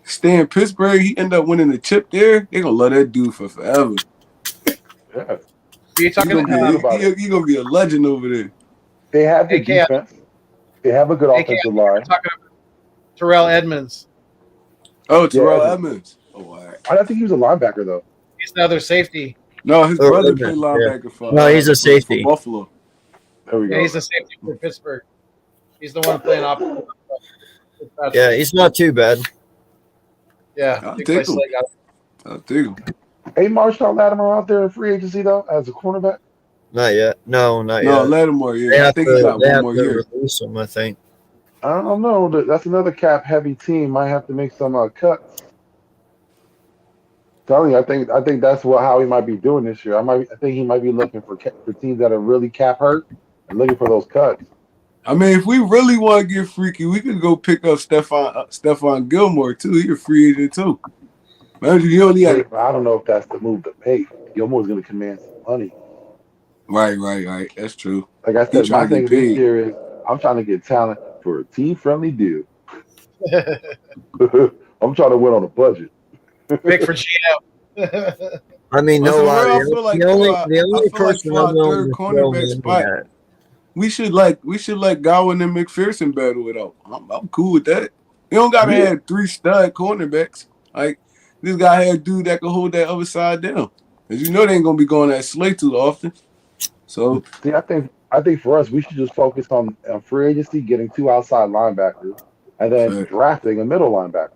Stay in Pittsburgh, he end up winning the chip there. They gonna love that dude for forever. Yeah. You're talking he gonna be a legend over there. They have the defense. They have a good offensive line. Talking about Terrell Edmonds. Oh, Terrell Edmonds. Oh, all right. I don't think he was a linebacker though. He's the other safety. No, his brother played linebacker for. No, he's a safety. For Buffalo. There we go. Yeah, he's a safety for Pittsburgh. He's the one playing opposite. Yeah, he's not too bad. Yeah, I'll take him. Hey, Marshawn Lattimore out there in free agency though as a cornerback. Not yet. No, not yet. No, Lattimore. Yeah, I think he got one more year. Release him, I think. I don't know. That's another cap heavy team. Might have to make some cuts. Telling you, I think that's how he might be doing this year. I think he might be looking for teams that are really cap hurt and looking for those cuts. I mean, if we really want to get freaky, we could go pick up Stephon Gilmore too. He's a free agent too. Imagine he only had. I don't know if that's the move to make. Gilmore's going to command some money. Right. That's true. Like I said, my thing this year is I'm trying to get talent for a team-friendly deal. I'm trying to win on a budget. Big for GM. I mean, no lie. The only person I'm third cornerback spot. We should let Gowan and McPherson battle it out. I'm cool with that. You don't gotta have 3 stud cornerbacks. Like this guy had a dude that can hold that other side down. Cause you know they ain't gonna be going that slate too often. So see, I think for us we should just focus on free agency, getting 2 outside linebackers, and then drafting a middle linebacker.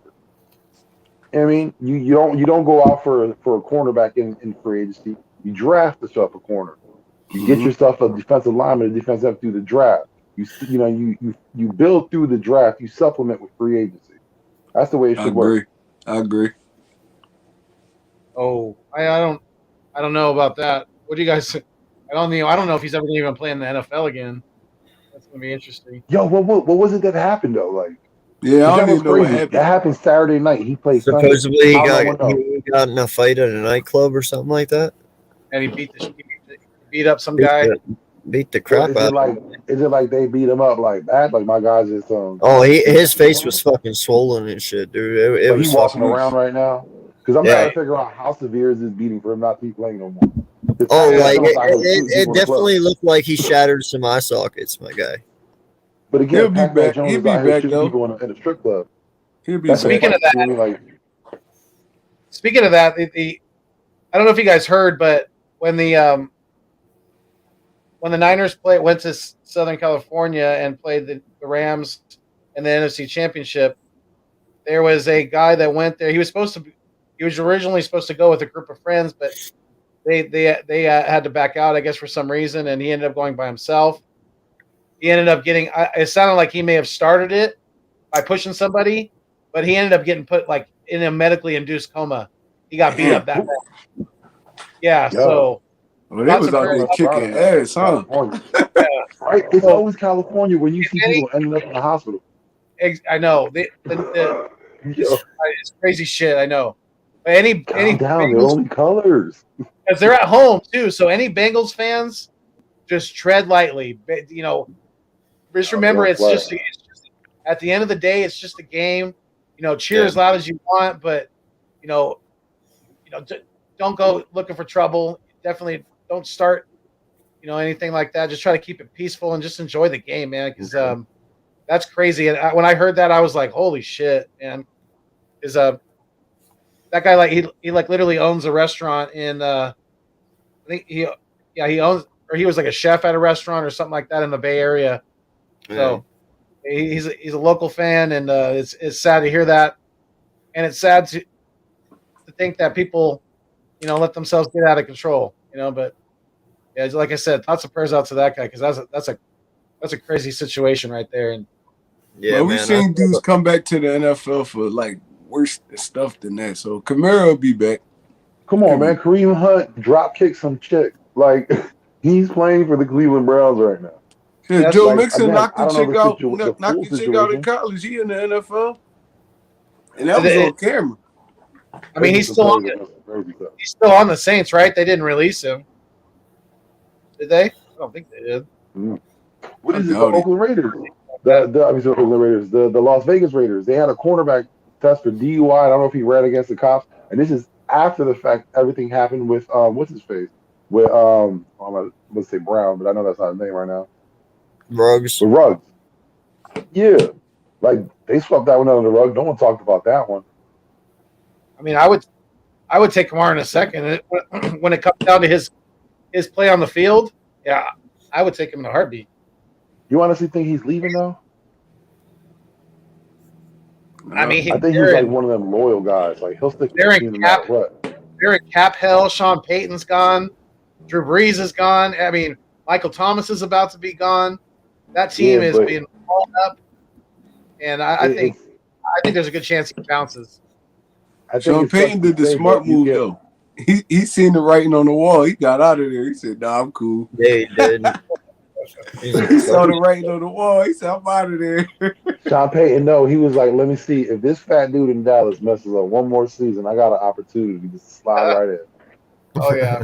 I mean, you don't go out for a cornerback in free agency. You draft yourself a corner. You get yourself a defensive lineman, a defensive end through the draft. You build through the draft. You supplement with free agency. That's the way it should work. I agree. Oh, I don't know about that. What do you guys? I don't know if he's ever going to even play in the NFL again. That's going to be interesting. Yo, what was it that happened though? Like, yeah, I don't even know what happened. That happened Saturday night. He played. Supposedly he got in a fight at a nightclub or something like that. And he beat up some guy. Beat the crap out of him. Is it like they beat him up like bad? Like my guys is his face was fucking swollen and shit, dude. It was walking around right now. Because I'm trying to figure out how severe is this beating for him not to be playing no more. It definitely looked like he shattered some eye sockets, my guy. But again, he'll be back. He'll be back though. People in a strip club. He'll be Speaking of that, I don't know if you guys heard, but when the Niners went to Southern California and played the Rams in the NFC Championship, there was a guy that went there. He was originally supposed to go with a group of friends, but they had to back out, I guess, for some reason, and he ended up going by himself. He ended up getting. It sounded like he may have started it by pushing somebody, but he ended up getting put like in a medically induced coma. He got beat up that bad. Yeah, so. Well, they was out there kicking ass, huh? Right? It's always California when you see people ending up in the hospital. I know. It's crazy shit. I know. But any down, they're only colors. Because they're at home too. So any Bengals fans, just tread lightly. Just remember, it's just at the end of the day, it's just a game. Cheer as loud as you want, but don't go looking for trouble. Definitely don't start anything like that. Just try to keep it peaceful and just enjoy the game, man. Because that's crazy. And when I heard that, I was like, holy shit, man. Is that guy like he like literally owns a restaurant in I think he owns, or he was like a chef at a restaurant or something like that in the Bay Area. So he's a local fan, and it's sad to hear that, and it's sad to think that people let themselves get out of control. But yeah, like I said, thoughts and prayers out to that guy, because that's a crazy situation right there. And yeah, we've seen dudes come back to the NFL for like worse stuff than that. So Kamara will be back. Come on, man. Kareem Hunt drop kicked some chick. Like, he's playing for the Cleveland Browns right now. Yeah, Joe Mixon again, knocked I the don't chick know out. the Knocked the full chick out situation. in college. He in the NFL, and that was on camera. I mean, he's still on the Saints, right? They didn't release him, did they? I don't think they did. What is it? The Oakland Raiders. The Las Vegas Raiders. They had a cornerback test for DUI. I don't know if he ran against the cops. And this is after the fact everything happened with what's his face? With I'm gonna say Brown, but I know that's not his name right now. Ruggs. The Ruggs. Yeah. Like, they swept that one under the rug. No one talked about that one. I mean, I would take Kamara in a second. When it comes down to his play on the field, yeah, I would take him in a heartbeat. You honestly think he's leaving though? I mean, I think he's like one of them loyal guys. Like, he'll stick with the team no matter what. They're in cap hell. Sean Payton's gone. Drew Brees is gone. I mean, Michael Thomas is about to be gone. That team is being hauled up, and I think there's a good chance he bounces. Sean Payton did the smart move though. He seen the writing on the wall. He got out of there. He said, "Nah, I'm cool." Yeah, he did. He saw the writing on the wall. He said, "I'm out of there." Sean Payton, no, he was like, "Let me see if this fat dude in Dallas messes up one more season. I got an opportunity to slide right in." Oh yeah.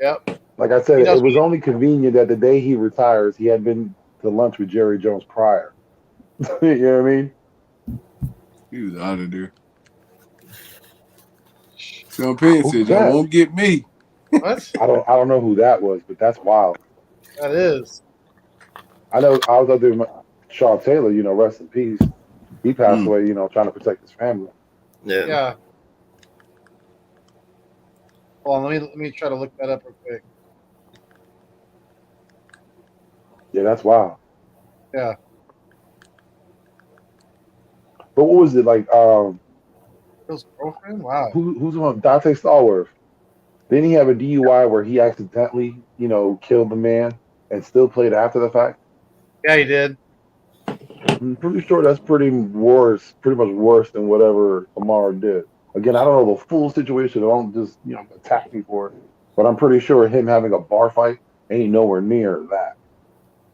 Yep. Like I said, it was only convenient that the day he retires, he had been to lunch with Jerry Jones prior. You know what I mean? He was out of there. Sean Payton said, "Y'all won't get me." What? I don't know who that was, but that's wild. That is. I know I was out there with Sean Taylor, rest in peace. He passed away, trying to protect his family. Yeah. Hold on, let me try to look that up real quick. Yeah, that's wild. Yeah. But what was it like? His girlfriend? Wow. Who's on Dante Stallworth? Didn't he have a DUI where he accidentally, killed the man and still played after the fact? Yeah, he did. I'm pretty sure that's pretty much worse than whatever Kamara did. Again, I don't know the full situation. Don't just attack me for it. But I'm pretty sure him having a bar fight ain't nowhere near that.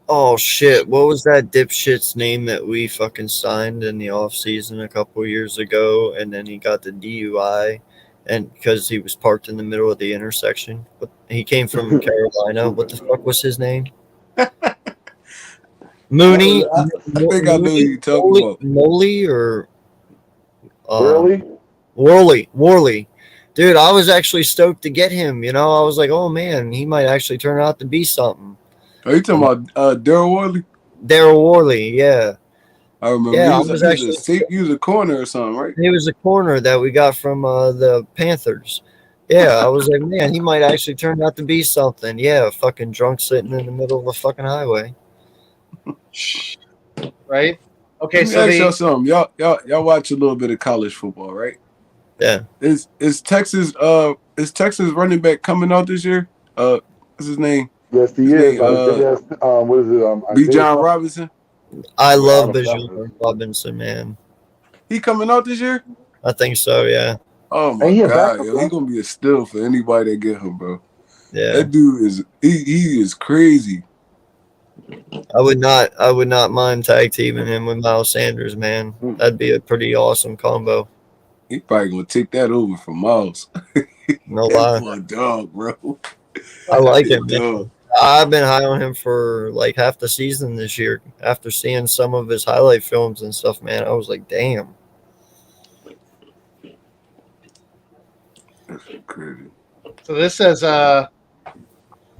Oh shit! What was that dipshit's name that we fucking signed in the offseason a couple years ago, and then he got the DUI, and because he was parked in the middle of the intersection. But he came from Carolina. What the fuck was his name? Mooney. I think I know who you're talking about. Moley or Worley? Dude, I was actually stoked to get him. I was like, oh man, he might actually turn out to be something. Are you talking about Daryl Worley? Daryl Worley, yeah. I remember. Yeah, He was a corner or something, right? He was a corner that we got from the Panthers. Yeah, I was like, man, he might actually turn out to be something. Yeah, fucking drunk sitting in the middle of a fucking highway. Right? Okay, Let me ask y'all something. Y'all watch a little bit of college football, right? Yeah. Is Texas running back coming out this year? What's his name? Yes, he is. What is it? Bijan Robinson. I love Bijan Robinson, man. He coming out this year? I think so, yeah. Oh my god, yo, he's gonna be a steal for anybody that get him, bro. Yeah. That dude is he is crazy. I would not mind tag teaming him with Miles Sanders, man. That'd be a pretty awesome combo. He probably gonna take that over from Miles. No lie. My dog, bro. I like him, man. I've been high on him for like half the season this year. After seeing some of his highlight films and stuff, man, I was like, damn. That's crazy. So this says, I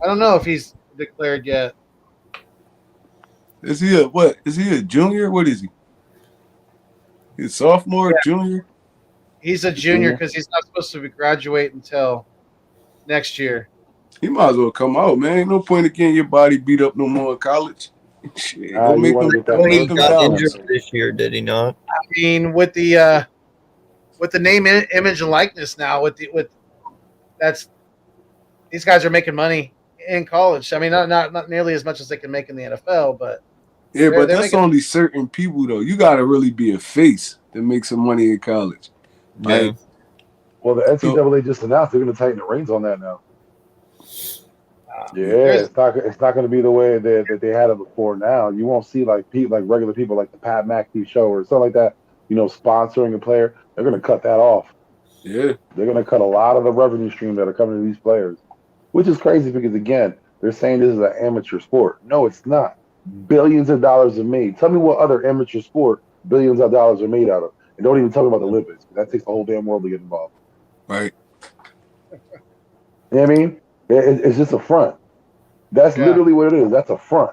I don't know if he's declared yet. Is he a what? Is he a junior? What is he? He's a sophomore, junior? He's a junior because he's not supposed to graduate until next year. He might as well come out, man. Ain't no point in getting your body beat up no more in college. Shit, go make them. He got injured this year, did he not? I mean, with the name, image, and likeness now, with these guys are making money in college. I mean, not nearly as much as they can make in the NFL, but yeah, but that's making, only certain people though. You got to really be a face to make some money in college. Yeah. Well, the NCAA just announced they're going to tighten the reins on that now. Yeah, it's not going to be the way that they had it before. Now you won't see like regular people like the Pat McAfee show or something like that. Sponsoring a player. They're going to cut that off. Yeah, they're going to cut a lot of the revenue stream that are coming to these players, which is crazy because again, they're saying this is an amateur sport. No, it's not. Billions of dollars are made. Tell me what other amateur sport billions of dollars are made out of, and don't even talk about the Olympics. That takes the whole damn world to get involved. Right. You know what I mean? It's just a front. That's literally what it is. That's a front.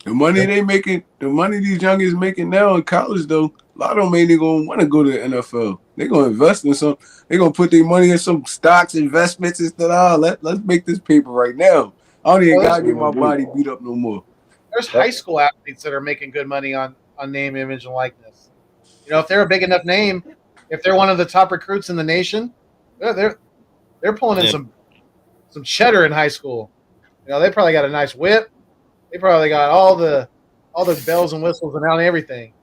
The money they making, the money these youngins making now in college, though, a lot of them ain't going to want to go to the NFL. They're going to invest in some. They're going to put their money in some stocks, investments, instead of, let's make this paper right now. I don't even got to get my body beat up no more. There's high school athletes that are making good money on name, image, and likeness. If they're a big enough name, if they're one of the top recruits in the nation, they're pulling in some cheddar in high school. They probably got a nice whip. They probably got all the bells and whistles and everything.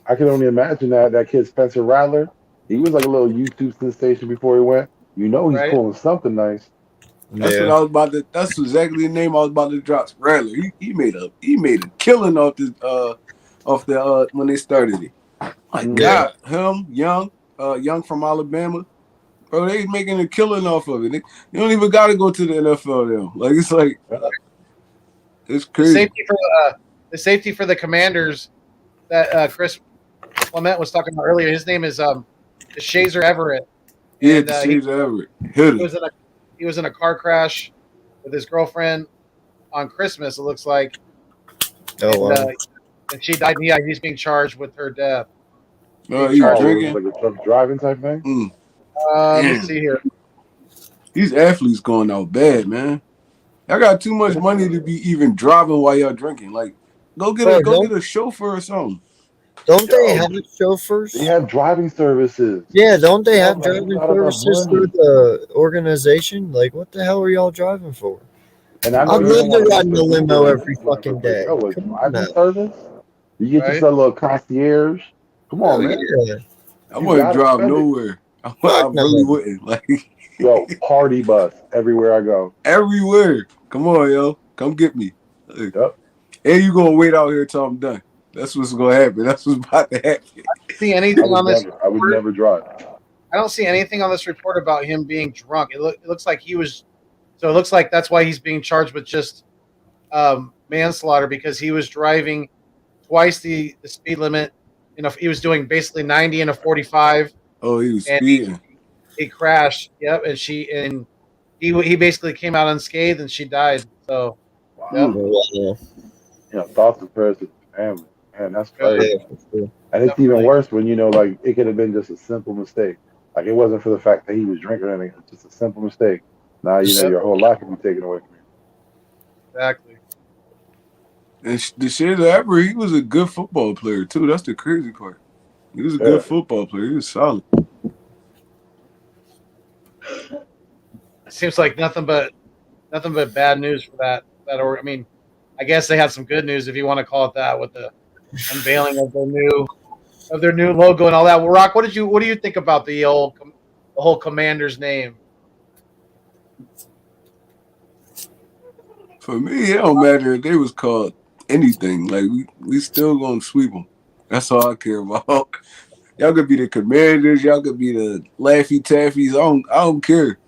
I can only imagine that kid Spencer Rattler. He was like a little YouTube sensation before he went. He's pulling something nice. That's what I was about to. That's exactly the name I was about to drop. Rattler. He made a killing off this when they started it. My God, him young from Alabama. Bro, they making a killing off of it. You don't even got to go to the NFL now. It's crazy. The safety for the Commanders that Chris Clement was talking about earlier. His name is Shazer Everett. Yeah, Shazer Everett. He was in a car crash with his girlfriend on Christmas. It looks like. And she died. And he's being charged with her death. Oh, he's drinking, like a drunk driving type thing. Let me see here. These athletes going out bad, man. Y'all got too much money to be even driving while y'all drinking. Go get a chauffeur or something. Don't they have chauffeurs? They have driving services. Yeah, don't they have driving services through the organization? What the hell are y'all driving for? And I'd love to ride in the limo every fucking day. Driving service? You get yourself a little concierge. Come on, man. Yeah. I wouldn't drive nowhere. I really wouldn't. Yo, party bus everywhere I go. Everywhere. Come on, yo. Come get me. Yep. And you gonna wait out here till I'm done. That's what's gonna happen. That's what's about to happen. I don't see anything on this. I would never drive. I don't see anything on this report about him being drunk. It looks like he was. So it looks like that's why he's being charged with just manslaughter, because he was driving twice the speed limit. He was doing basically 90 in a 45. Oh, he was speeding. He crashed. Yep, and he basically came out unscathed, and she died. So, thoughts and prayers to the family. Man, that's crazy. And it's even worse when it could have been just a simple mistake. It wasn't for the fact that he was drinking or anything. It's just a simple mistake. Now your whole life can be taken away from you. Exactly. And the Shazer Everett, he was a good football player too. That's the crazy part. He was a good football player. He was solid. It seems like nothing but bad news for that. I mean, I guess they had some good news, if you want to call it that, with the unveiling of their new logo and all that. Well, Rock, what do you think about the whole Commander's name? For me, it don't matter if they was called anything. We still gonna sweep them. That's all I care about. Y'all could be the Commanders. Y'all could be the Laffy Taffies. I don't care.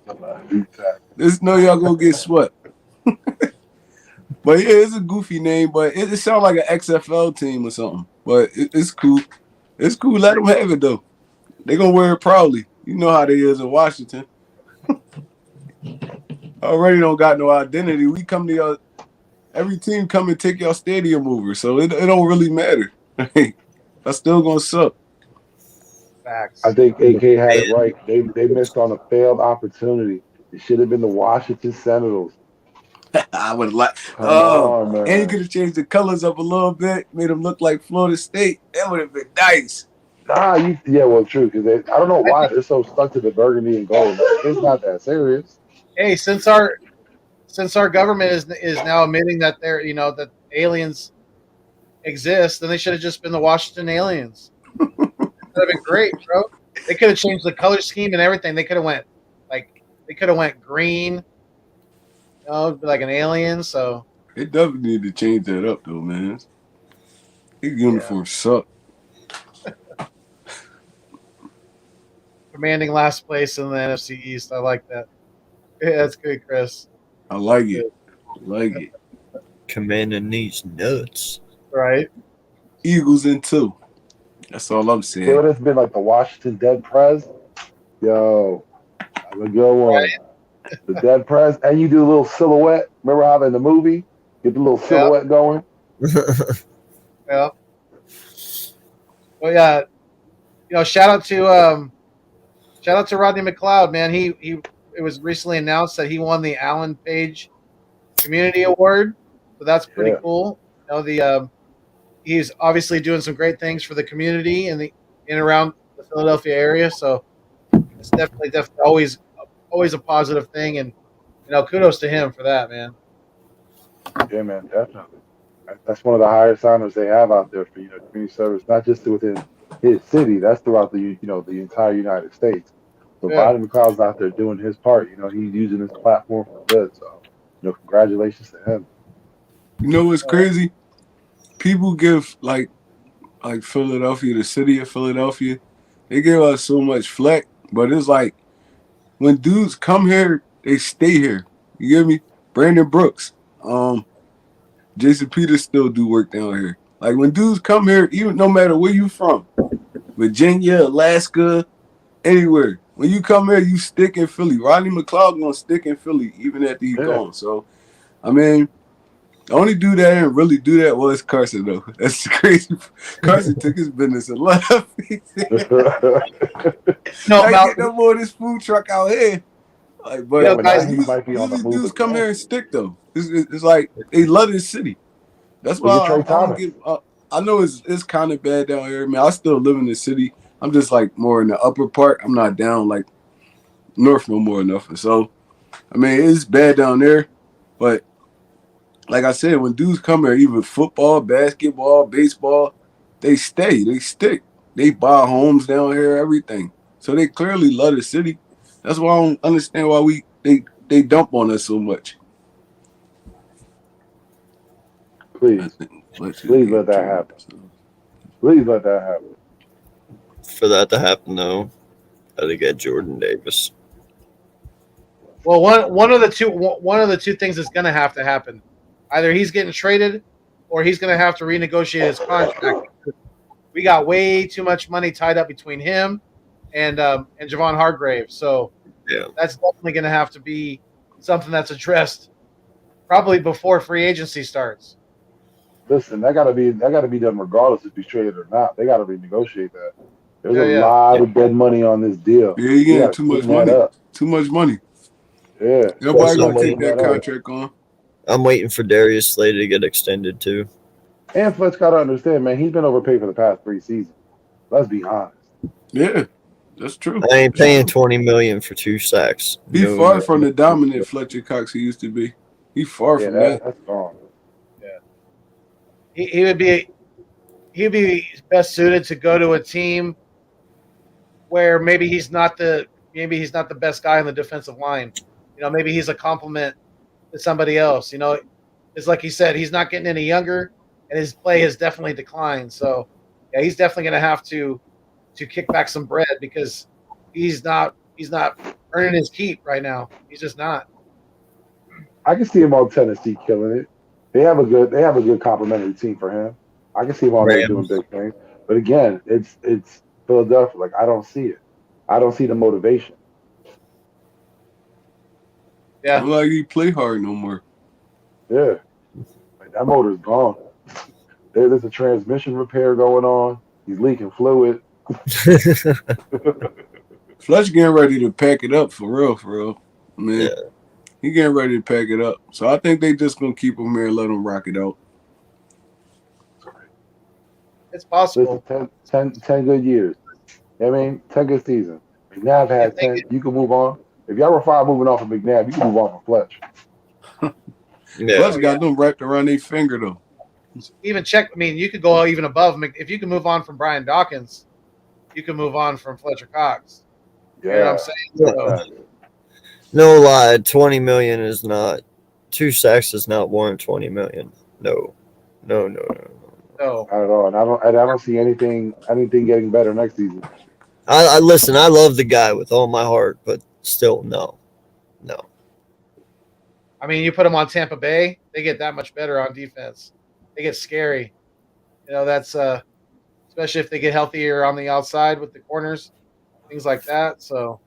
Just know y'all gonna get swept. But yeah, it's a goofy name, but it sounds like an XFL team or something. But it's cool. It's cool. Let them have it though. They gonna wear it proudly. You know how they is in Washington. already don't got no identity. We come to y'all. Every team come and take your stadium over, so it don't really matter. That's still gonna suck. Facts. I think AK had it right. They missed on a failed opportunity. It should have been the Washington Senators. I would like. Come on, man. And you could have changed the colors up a little bit, made them look like Florida State. That would have been nice. Yeah, well, true, because I don't know why they're so stuck to the burgundy and gold. It's not that serious. Hey, since our government is now admitting that that aliens exist, then they should have just been the Washington aliens. That would have been great, bro. They could have changed the color scheme and everything. They could have went green, like an alien. So They definitely need to change that up, though, man. These uniforms suck. Commanding last place in the NFC East. I like that. Yeah, that's good, Chris. I like it. Commanding these nuts. Right. Eagles in 2. That's all I'm saying. It would have been like the Washington Dead Prez. Yo, that's a good one. Right. The Dead Prez. And you do a little silhouette. Remember how in the movie, get the little silhouette going? Yeah. Well, yeah. Shout out to Rodney McLeod, man. It was recently announced that he won the Alan Page Community Award, so that's pretty cool. He's obviously doing some great things for the community in and around the Philadelphia area. So it's definitely always a positive thing, and kudos to him for that, man. Yeah, man, definitely. That's one of the highest honors they have out there for community service, not just within his city. That's throughout the the entire United States. So Rodney McLeod's out there doing his part. He's using his platform for good. So congratulations to him. You know what's crazy? People give like Philadelphia, the city of Philadelphia, they give us so much flack, but it's like when dudes come here, they stay here. You get me? Brandon Brooks, Jason Peters still do work down here. Like when dudes come here, even no matter where you from, Virginia, Alaska, anywhere. When you come here, you stick in Philly. Rodney McLeod gonna stick in Philly even after he's gone. So, I mean, the only dude that didn't really do that was Carson, though. That's crazy. Carson took his business and left. Get no more of this food truck out here. Like, but guys, he might be on the these move. dudes come here and stick, though. It's like they love this city. That's why I know it's kind of bad down here, man. I still live in the city. I'm just like more in the upper part. I'm not down like north no more enough. And so, I mean, it's bad down there. But like I said, when dudes come here, even football, basketball, baseball, they stay. They stick. They buy homes down here, everything. So they clearly love the city. That's why I don't understand why they dump on us so much. Please let that happen. Please let that happen. For that to happen, though, gotta get Jordan Davis. Well, one of the two things is going to have to happen. Either he's getting traded, or he's going to have to renegotiate his contract. We got way too much money tied up between him and Javon Hargrave. So that's definitely going to have to be something that's addressed probably before free agency starts. Listen, that gotta be done regardless if he's traded or not. They gotta renegotiate that. There's a lot of dead money on this deal. Yeah, you getting too much money. Too much money. Yeah. Nobody gonna take that contract on. I'm waiting for Darius Slay to get extended too. And Fletch gotta understand, man, he's been overpaid for the past 3 seasons. Let's be honest. Yeah, that's true. I ain't paying $20 million for 2 sacks. He's far from the dominant Fletcher Cox he used to be. He's far from that. That's gone. Yeah. He would be best suited to go to a team where maybe he's not the best guy on the defensive line. Maybe he's a compliment to somebody else. It's like he said, he's not getting any younger, and his play has definitely declined. So, yeah, he's definitely going to have to kick back some bread because he's not earning his keep right now. He's just not. I can see him on Tennessee killing it. They have a good complimentary team for him. I can see him on there doing big things. But again, it's Philadelphia. Like, I don't see it. I don't see the motivation. Yeah. Don't like he play hard no more. Yeah. Like, that motor's gone. There's a transmission repair going on. He's leaking fluid. Fletch getting ready to pack it up for real, for real. Man, Yeah. he getting ready to pack it up. So I think they just gonna keep him here and let him rock it out. It's possible. Listen, 10 good years. You know what I mean? 10 good seasons. McNabb had 10. You can move on. If y'all were fine moving on from McNabb, you can move on from Fletch. Yeah. Fletch got them wrapped around their finger though. Even check. I mean, you could go even above. If you can move on from Brian Dawkins, you can move on from Fletcher Cox. Yeah. You know what I'm saying? So, No lie, 20 million is not 2 sacks does not warrant 20 million. No. no. Not at all. And I don't see anything getting better next season. I listen, I love the guy with all my heart, but still no. I mean, you put them on Tampa Bay, they get that much better on defense. They get scary. You know, that's especially if they get healthier on the outside with the corners, things like that. So,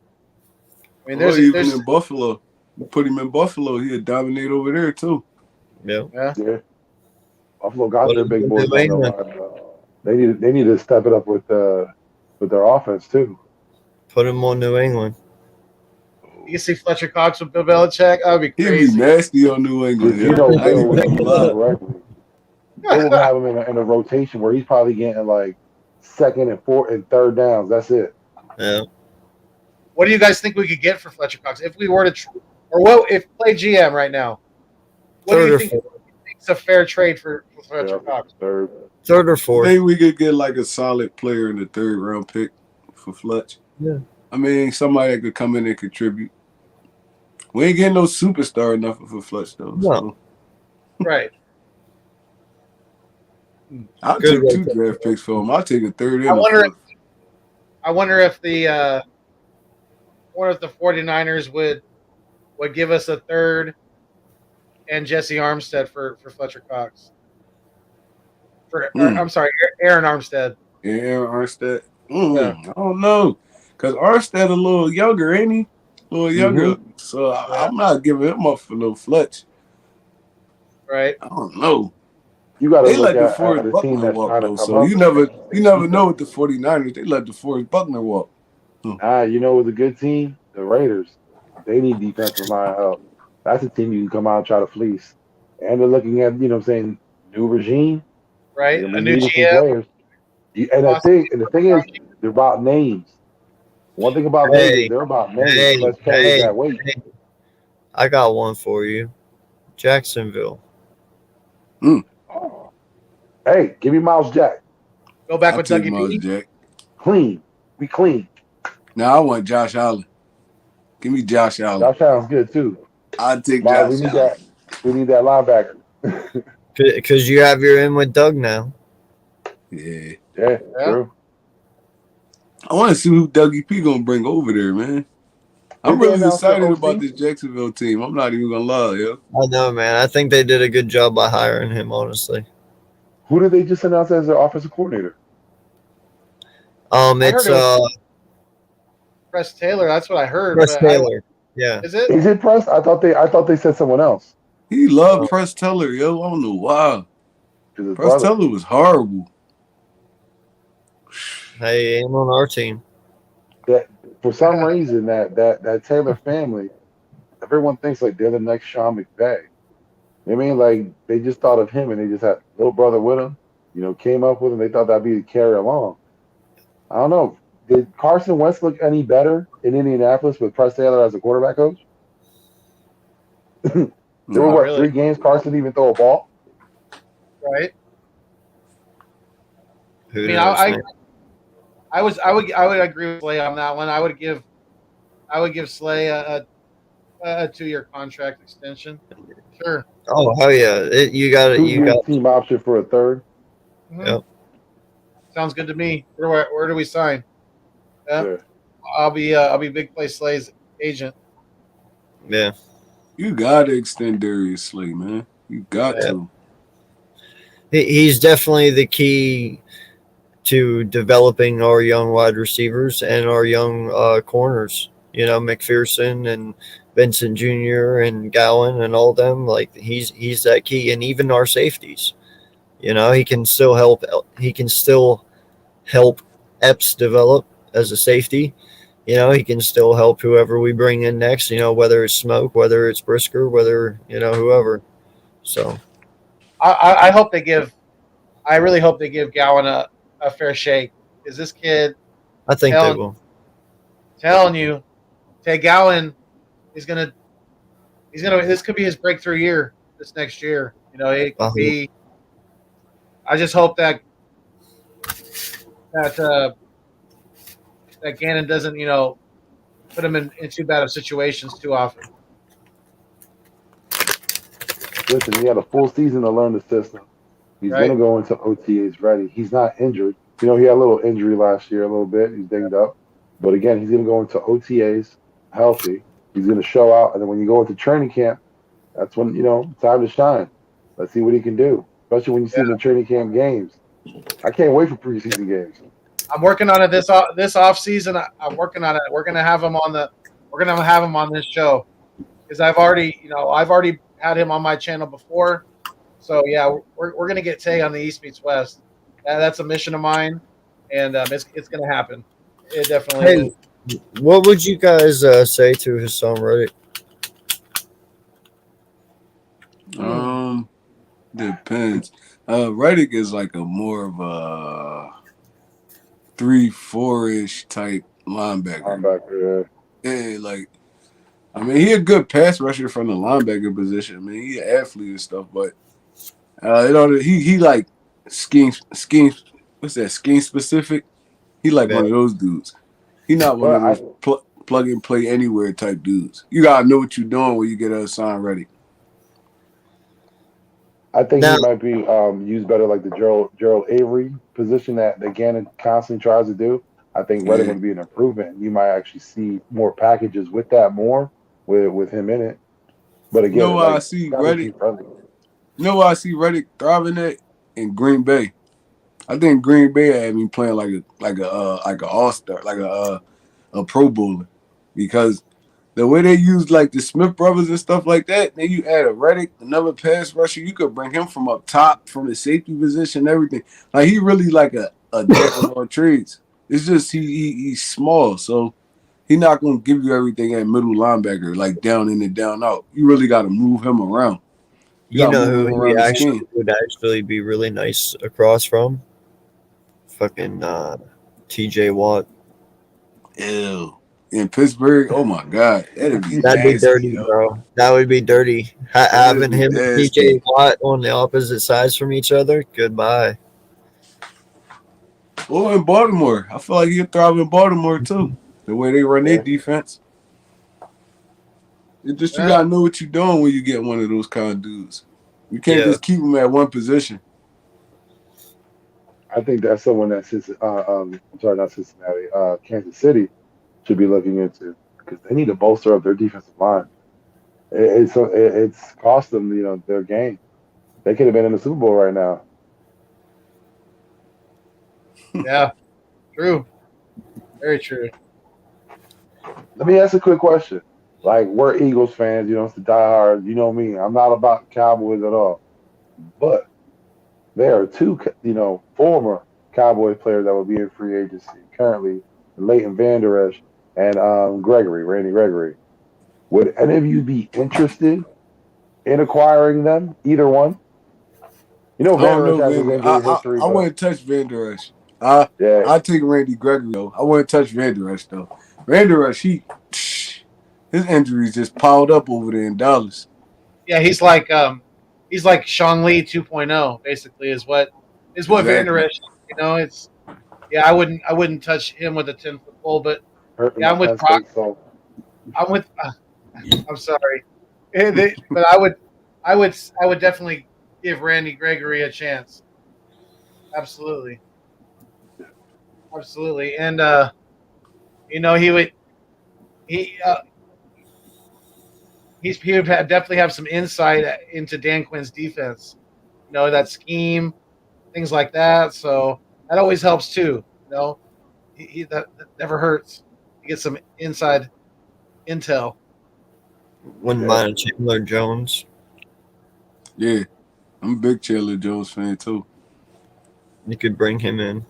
I mean, there's in Buffalo. You put him in Buffalo, he'd dominate over there too. Yeah. Yeah. Buffalo got their big New boys on the England. line. They need to step it up with their offense too. Put him on New England. you can see Fletcher Cox with Bill Belichick. That would be He'd crazy. be nasty on New England. You know, I ain't Bill gonna would lie. correctly. They will have him in a rotation where he's probably getting like second and fourth and third downs. That's it. Yeah. What do you guys think we could get for Fletcher Cox if we were to, or what if play GM right now? What do you think is a fair trade for Fletcher Cox? Third or I fourth. think we could get like a solid player in the 3rd round pick for Fletch. Yeah. I mean, somebody that could come in and contribute. We ain't getting no superstar nothing for Fletch though. No. So Right. I'll Good take 2 rotation. draft picks for him. I'll take a 3rd and I wonder a 4th. I wonder if the 49ers would give us a 3rd and Jesse Armstead for Fletcher Cox. I'm sorry, Aaron Armstead. Yeah, Aaron Armstead. I don't know. Because Armstead a little younger, ain't he? A little younger. So I'm not giving him up for no Fletch. Right. I don't know. You got to They look let at DeForest the team Buckner that's walk trying to though. come So up. you never know with the 49ers. They let DeForest Buckner walk. You know, with a good team, the Raiders, they need defensive line help. That's a team you can come out and try to fleece. And they're looking at, you know what I'm saying, new regime. Right. They're A new needing some GM. players. And the thing is, they're about names. One thing about Hey, Vegas, they're about names. hey, Let's carry hey, that weight. hey. I got one for you. Jacksonville. Hey, give me Miles Jack. Go back I'll with take Dougie Miles P. Jack. Clean. We clean. Now I want Josh Allen. Give me Josh Allen. That sounds good too. I'll take Miles, Josh Allen. we need that linebacker. Because you have your in with Doug now. Yeah. Yeah, true. I want to see who Dougie P gonna bring over there, man. I'm Did they really announce the excited OC? about this Jacksonville team. I'm not even gonna lie, yo. I know, man. I think they did a good job by hiring him, honestly. Who did they just announce as their offensive coordinator? It's heard it Press Taylor. That's what I heard. Russ but Taylor. Yeah. Is it? Is it Press? I thought they said someone else. He loved Press Teller, yo. I don't know why. His Press brother. Teller was horrible. Hey, ain't on our team. That for some reason that Taylor family, everyone thinks like they're the next Sean McVay. I mean, like they just thought of him and they just had little brother with him. You know, came up with him. They thought that'd be the carry along. I don't know. Did Carson Wentz look any better in Indianapolis with Press Taylor as a quarterback coach? There were Not really. 3 games Carson didn't even throw a ball. Right. Who I mean, knows, man? I would agree with Slay on that one. I would give Slay a 2-year contract extension. Sure. Oh, hell yeah. You got it. You 2-year got team option for a 3rd. Mhm. Yep. Sounds good to me. Where do we sign? Yeah. Sure. I'll be Big Play Slay's agent. Yeah. You gotta extend Darius Slay, man. You got Yeah. to. He's definitely the key to developing our young wide receivers and our young corners. You know, McPherson and Vincent Jr. and Gowan and all them. Like he's that key, and even our safeties. You know, he can still help. He can still help Epps develop as a safety. You know, he can still help whoever we bring in next. You know, whether it's Smoke, whether it's Brisker, whether whoever. So I hope they give. I really hope they give Gowan a fair shake. Is this kid I think they will. telling you, Tay Gowan is gonna. This could be his breakthrough year this next year. You know, it could be. I just hope that Gannon doesn't, put him in too bad of situations too often. Listen, he had a full season to learn the system. He's Right. going to go into OTAs ready. He's not injured. You know, he had a little injury last year, a little bit. He's dinged up. But again, he's going to go into OTAs healthy. He's going to show out. And then when you go into training camp, that's when, time to shine. Let's see what he can do, especially when you see him in training camp games. I can't wait for preseason games. I'm working on it this off season. I'm working on it. We're gonna have him on this show because I've already had him on my channel before. So yeah, we're gonna get Tay on the East Meets West. That's a mission of mine, and it's gonna happen. It definitely is. What would you guys say to his son Reddick? Depends. Reddick is like a more of a 3-4-ish type linebacker. Yeah, like he a good pass rusher from the linebacker position. I mean, he an athlete and stuff, but he like scheme. What's that? Scheme specific. He like one of those dudes. He not one of those plug and play anywhere type dudes. You gotta know what you're doing when you get a sign ready. I think he might be used better like the Gerald Avery position that Gannon constantly tries to do. I think Reddick would be an improvement. You might actually see more packages with that more with him in it. But again, I see Reddick. I see Reddick thriving at in Green Bay. I think Green Bay had me playing like a all-star, like a Pro Bowler, because the way they use like the Smith brothers and stuff like that, then you add a Reddick, another pass rusher, you could bring him from up top, from the safety position, everything. Like he really like a jack of all trades. It's just he's small, so he's not gonna give you everything at middle linebacker, like down in and down out. You really got to move him around. You know who he would actually be really nice across from? Fucking TJ Watt. Ew. In Pittsburgh, oh my God, that'd be dirty, bro. That would be dirty. Having him and TJ Watt on the opposite sides from each other, goodbye. Well, in Baltimore, I feel like he'd thrive in Baltimore too. The way they run their defense. It's just you gotta know what you're doing when you get one of those kind of dudes. You can't just keep them at one position. I think that's someone that not Cincinnati, Kansas City should be looking into, because they need to bolster up their defensive line. It's cost them, their game. They could have been in the Super Bowl right now. Yeah, true. Very true. Let me ask a quick question. Like, we're Eagles fans, it's the diehard. You know me. I'm not about Cowboys at all. But there are two, former Cowboys players that will be in free agency currently, Leighton Vander Esch and Randy Gregory. Would any of you be interested in acquiring them? Either one? Vander Esch has his injury history. I wouldn't touch Vander Esch. I take Randy Gregory though. I wouldn't touch Vander Esch though. Vander Esch, his injuries just piled up over there in Dallas. Yeah, he's like Sean Lee 2.0, basically, is what exactly. Vander Esch. I wouldn't touch him with a 10-foot pole, but I'm with Brock. I'm sorry, but I would definitely give Randy Gregory a chance. Absolutely, and he would definitely have some insight into Dan Quinn's defense. That scheme, things like that. So that always helps too. That never hurts. You get some inside intel. Wouldn't mind a Chandler Jones. Yeah, I'm a big Chandler Jones fan too. You could bring him in.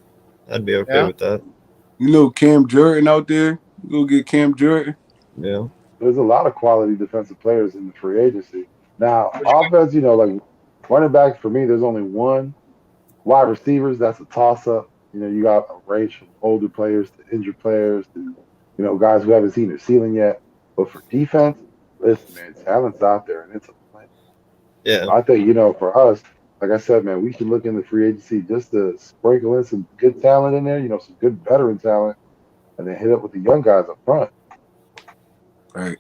I'd be okay Yeah. with that. You know Cam Jordan out there. Go get Cam Jordan. Yeah. There's a lot of quality defensive players in the free agency. Now, offense, like running back for me, there's only one. Wide receivers, that's a toss up. You got a range from older players to injured players to, guys who haven't seen their ceiling yet. But for defense, listen, man, talent's out there and it's a plan. Yeah. I think, for us, like I said, man, we should look in the free agency just to sprinkle in some good talent in there, some good veteran talent, and then hit up with the young guys up front. Right.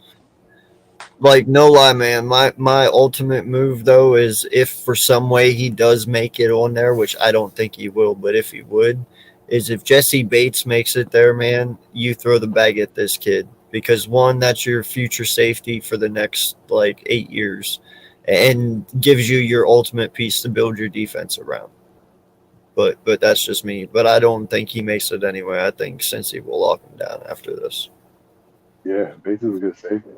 Like, no lie, man. My ultimate move, though, is if for some way he does make it on there, which I don't think he will, but if he would, is if Jesse Bates makes it there, man, you throw the bag at this kid. Because, one, that's your future safety for the next, 8 years and gives you your ultimate piece to build your defense around. But that's just me. But I don't think he makes it anyway. I think Cincy will lock him down after this. Yeah, Bates is a good safety.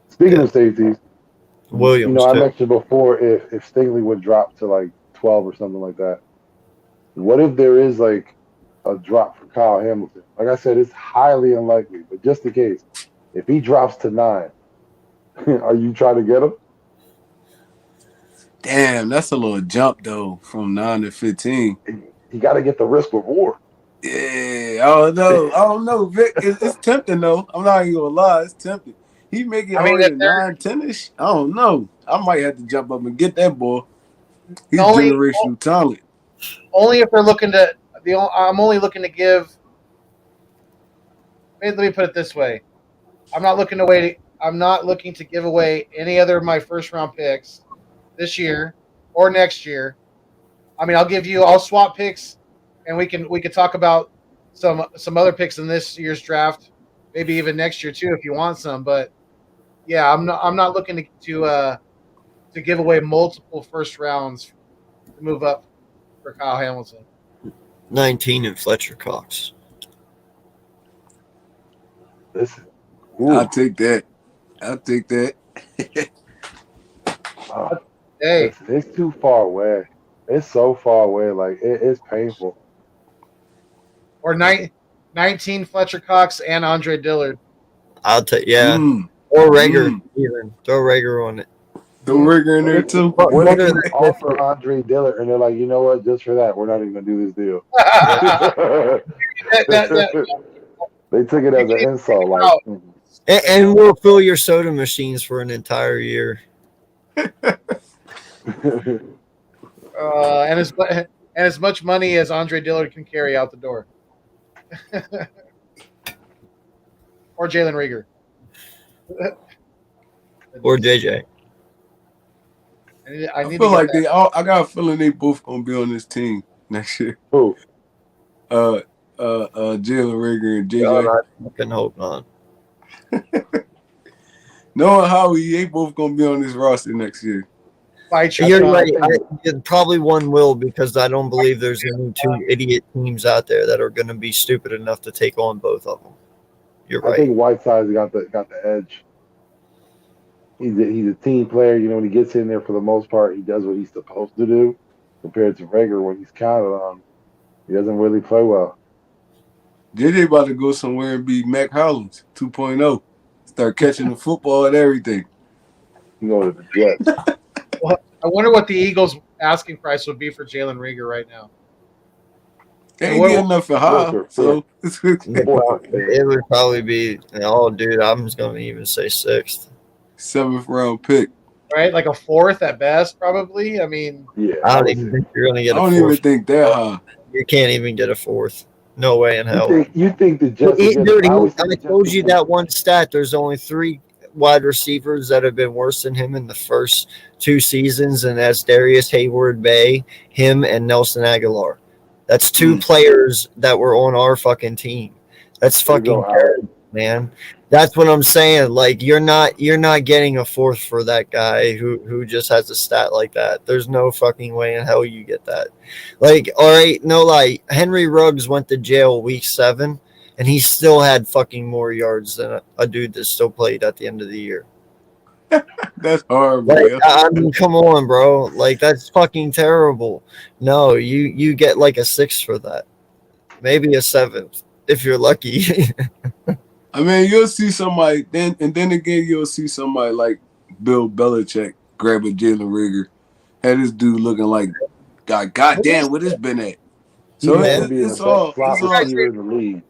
Speaking of safeties, Williams, I too. mentioned before if Stingley would drop to 12 or something like that. What if there is a drop for Kyle Hamilton? Like I said, it's highly unlikely, but just in case, if he drops to 9, are you trying to get him? Damn, that's a little jump though from 9 to 15. You got to get the risk reward. Yeah, I don't know, Vic. It's tempting though. I'm not even gonna lie, it's tempting. He make it only 9, 10-ish. I don't know. I might have to jump up and get that boy. He's generational talent. Only if they're looking to. I'm only looking to give. Let me put it this way: I'm not looking to give away any other of my first round picks this year or next year. I mean, I'll swap picks, and we can talk about some other picks in this year's draft, maybe even next year too if you want some. But yeah, I'm not looking to give away multiple first rounds to move up for Kyle Hamilton. 19 and Fletcher Cox. Listen, I'll take that. Hey, it's too far away. It's so far away. It's painful. Or 19 Fletcher Cox and Andre Dillard. I'll take, yeah. Or Rager. Even. Throw Rager on it. Throw Rager in there too. What if they offer Andre Dillard and they're like, you know what? Just for that, we're not even going to do this deal. They took it as an insult. And we'll fill your soda machines for an entire year. And as much money as Andre Dillard can carry out the door. Or Jalen Reagor. Or JJ. I feel like I got a feeling they both gonna be on this team next year. Who? Jalen Reagor and JJ. God, I fucking hope not. Knowing how they both gonna be on this roster next year. You're right. Probably one will, because I don't believe there's any two idiot teams out there that are going to be stupid enough to take on both of them. You're right. I think Whiteside's got the edge. He's a team player. When he gets in there, for the most part, he does what he's supposed to do. Compared to Rager, when he's counted on, he doesn't really play well. JJ about to go somewhere and be Mac Hollins 2.0. Start catching the football and everything. He go to the Jets. Well, I wonder what the Eagles' asking price would be for Jalen Reagor right now. They ain't getting enough for high, so it would probably be. Oh, dude, I'm just going to even say 6th, 7th round pick. Right, like a 4th at best, probably. I mean, yeah. I don't even think you're going to get. I don't even think that high. You can't even get a 4th. No way in hell. You think the Jets? Dude, I told you that one stat. There's only 3 wide receivers that have been worse than him in the first 2 seasons, and that's Darius Hayward-Bay, him, and Nelson Aguilar. That's 2 players that were on our fucking team. That's fucking terrible, man. That's what I'm saying. Like, you're not getting a 4th for that guy who just has a stat like that. There's no fucking way in hell you get that. Like, all right, no lie. Henry Ruggs went to jail week 7. And he still had fucking more yards than a dude that still played at the end of the year. That's horrible. Like, Yo. I mean, come on, bro. Like, that's fucking terrible. No, you get like a 6 for that, maybe a 7 if you're lucky. I mean, you'll see somebody then, and then again, you'll see somebody like Bill Belichick grab a Jalen Rigger, had this dude looking like, God damn, where this been at? So Yeah. He'll be the it's best all, slot it's all. receiver in the league.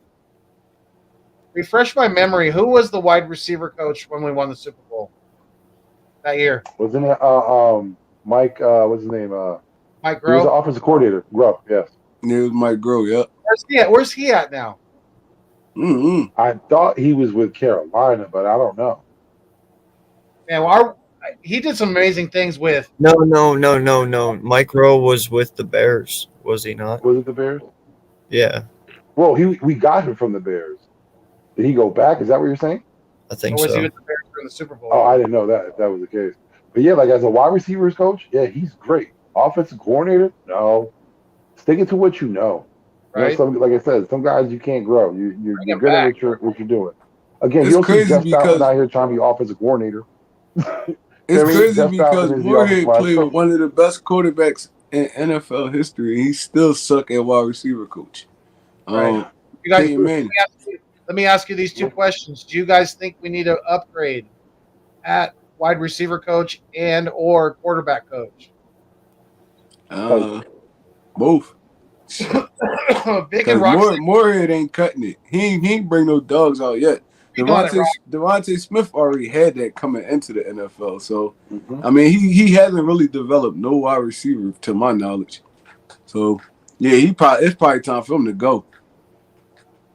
Refresh my memory. Who was the wide receiver coach when we won the Super Bowl that year? Wasn't it Mike? What's his name? Mike He was the Groh. offensive coordinator. Gruff, yes. It was Mike Groh, yep. Where's he at now? Mm-hmm. I thought he was with Carolina, but I don't know. Man, he did some amazing things with. No. Mike Rowe was with the Bears, was he not? Was it the Bears? Yeah, Well, we got him from the Bears. Did he go back? Is that what you're saying? I think Or was he so. with the Bears during the Super Bowl? Oh, I didn't know that if that was the case. But yeah, like as a wide receivers coach, yeah, he's great. Offensive coordinator, no. Sticking to what you know. right? You know, like I said, some guys you can't grow. You're Bring him good at back. what you're doing. Again, It's you don't see crazy Jeff because- Stoutland out here trying to be offensive coordinator. It's I mean, crazy Jeff because Stoutland is the Moorhead offensive played line. with one of the best quarterbacks in NFL history, and he still suck at wide receiver coach. Right. You guys, Peyton Manning. let me ask you these two questions. Do you guys think we need to upgrade at wide receiver coach and or quarterback coach? Both. Big and Because Rock. Moorhead ain't cutting it. He ain't bring no dogs out yet. You got it, Devontae Smith already had that coming into the NFL. So, Mhm. I mean, he hasn't really developed no wide receiver to my knowledge. So, yeah, it's probably time for him to go.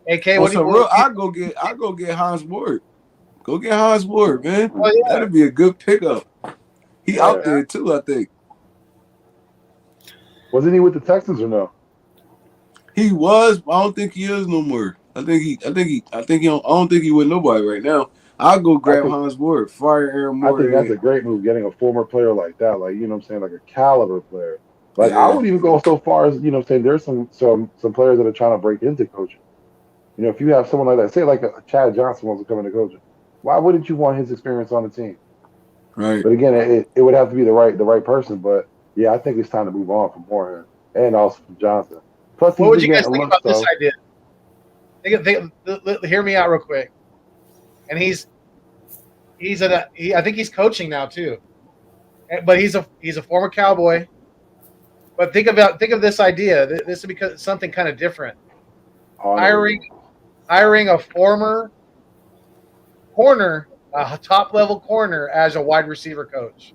AK, I'll go get Hans Ward. Go get Hans Ward, man. Oh, yeah. That'd be a good pickup. He Yeah. out there too, I think. Wasn't he with the Texans or no? He was, but I don't think he is no more. I don't think he with nobody right now. I'll go grab Hans Ward, fire Aaron I Moore. think that's a great move, getting a former player like that, like, you know what I'm saying, like a caliber player. Like, Yeah. I would even go so far as, you know what I'm saying, there's some players that are trying to break into coaching. You know, if you have someone like that, say like a Chad Johnson wants to come into coaching, why wouldn't you want his experience on the team? Right. But again, it would have to be the right person. But yeah, I think it's time to move on from Moorhead and also from Johnson. Plus, What would you guys getting think looks, about this though. idea? Hear me out real quick. And I think he's coaching now too. But he's a former Cowboy. But think of this idea. This would be something kind of different. Oh, I know. Hiring a former corner, a top level corner as a wide receiver coach.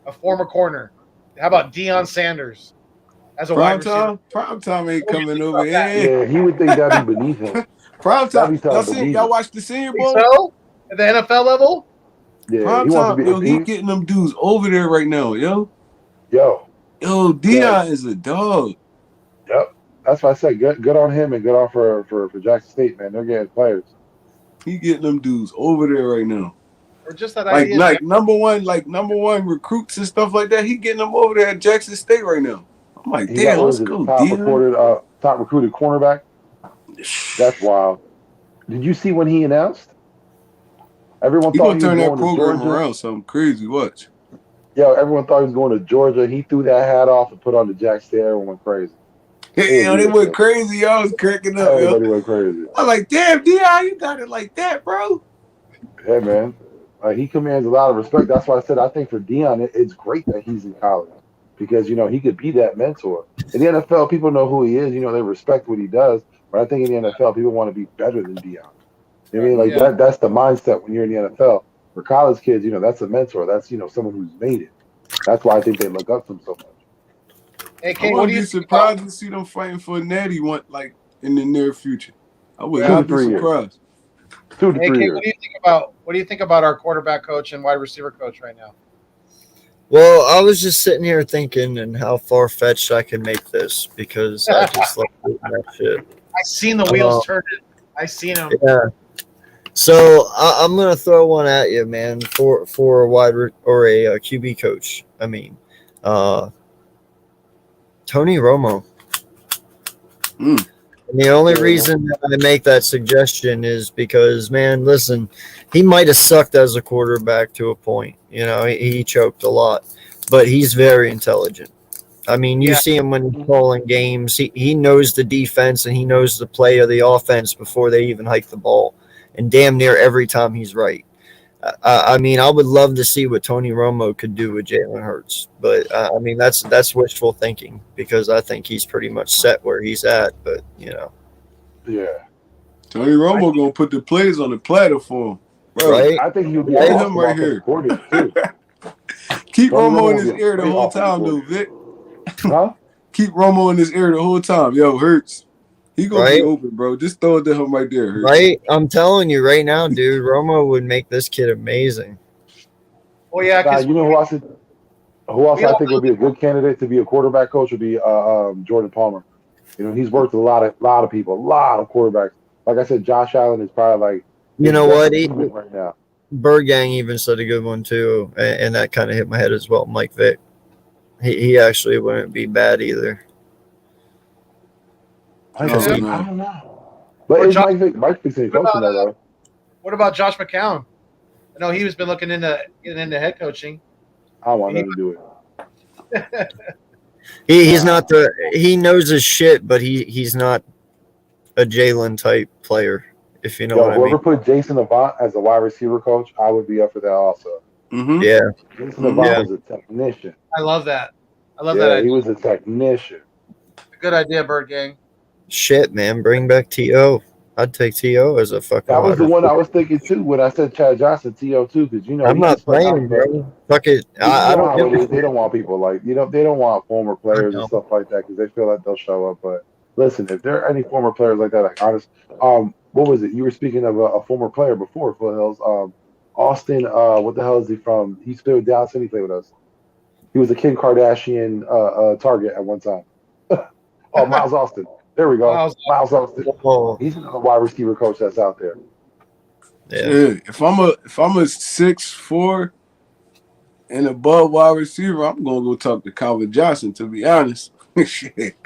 A former corner. How about Dion Sanders as a wide receiver? Prime time ain't coming over here. Yeah, he would think that'd be beneath him. Prime That'd time. be tough. Y'all watch the Senior Think Bowl? so? At the NFL level? Yeah, Prime he wants time, to be. yo, he getting them dudes over there right now, yo. Yo, Dion is a dog. yep. That's what I said. Good on him and good on for Jackson State, man. They're getting players. He getting them dudes over there right now. Or just that Like idea? number one recruits and stuff like that. He getting them over there at Jackson State right now. I'm like, He damn, got let's the go, top Dion. recruited cornerback. That's wild. Did you see when he announced? Everyone He thought gonna he was turn that going to program Georgia. around something crazy. Watch. Yo, everyone thought he was going to Georgia. He threw that hat off and put on the Jack State. Everyone went crazy. Yo, they went crazy. Y'all was cracking up, Everybody yo. went crazy. I'm like, damn, Dion, you got it like that, bro. Yeah, man. He commands a lot of respect. That's why I said I think for Dion, it's great that he's in college because, you know, he could be that mentor. In the NFL, people know who he is. You know, they respect what he does. But I think in the NFL, people want to be better than Dion. You know what I mean? Like that's the mindset when you're in the NFL. For college kids, you know, that's a mentor. That's, you know, someone who's made it. That's why I think they look up to him so much. Hey, I Kate, what wouldn't do you be think surprised to see them fighting for a natty one like in the near future. I would 2 to not be 3 years. surprised. 2 to Hey, 3 Kate, years. what do you think about our quarterback coach and wide receiver coach right now? Well, I was just sitting here thinking and how far fetched I can make this because I just like doing that shit. I seen the wheels turning. I seen them. Yeah. So I'm gonna throw one at you, man, for a a QB coach. I mean, Tony Romo. And the only reason that I make that suggestion is because, man, listen, he might have sucked as a quarterback to a point. You know, he choked a lot, but he's very intelligent. I mean, you see him when he's calling games. He knows the defense and he knows the play of the offense before they even hike the ball. And damn near every time he's right. I mean, I would love to see what Tony Romo could do with Jalen Hurts, but I mean that's wishful thinking because I think he's pretty much set where he's at. But you know, Tony Romo gonna put the plays on the platter for him, bro. right? I think he'll be Play awesome him right here. Too. Keep Tony Romo in will his be a ear the great whole offensive time, though, coordinator. Vic. Huh? Keep Romo in his ear the whole time. Yo, Hurts. He gonna be Right? open, bro. Just throw it to him right there, Hurts. Right? I'm telling you right now, dude, Romo would make this kid amazing. Well, yeah, Nah, because you know who else I think would be a good candidate to be a quarterback coach would be Jordan Palmer. You know, he's worked with a lot of people, a lot of quarterbacks. Like I said, Josh Allen is probably like You know what? right now. Bergang even said a good one too, and that kind of hit my head as well. Mike Vick. He actually wouldn't be bad either. I don't know. But Or it's Josh- Mike Vick's ain't coaching though. what about Josh McCown? I know he's been looking into getting into head coaching. I don't want nothing to do it. He's not the he knows his shit, but he's not a Jalen type player. If you know what I Whoever mean. put Jason Avant as a wide receiver coach, I would be up for that also. Mm-hmm. Yeah. Jason Avant was a technician. I love that. I love Yeah, that. he was a technician. Good idea, Bird Gang. Shit, man, bring back T.O. I'd take T.O. as a fucking. That was the wide one I receiver. was thinking too when I said Chad Johnson, T.O. too, because you know I'm he not just went playing, out, bro. Fuck it. You I know don't how give it a is. They don't want people like they don't want former players and stuff like that because they feel like they'll show up. But listen, if there are any former players like that, like honest, what was it? You were speaking of a former player before Foothills, Austin. What the hell is he from? He's played with Dallas and he played with us. He was a Kim Kardashian target at one time. Oh, Miles Austin. There we go. Miles Austin. Oh, He's another wide receiver coach that's out there. Yeah. If I'm a 6'4" and above wide receiver, I'm gonna go talk to Calvin Johnson. To be honest, shit.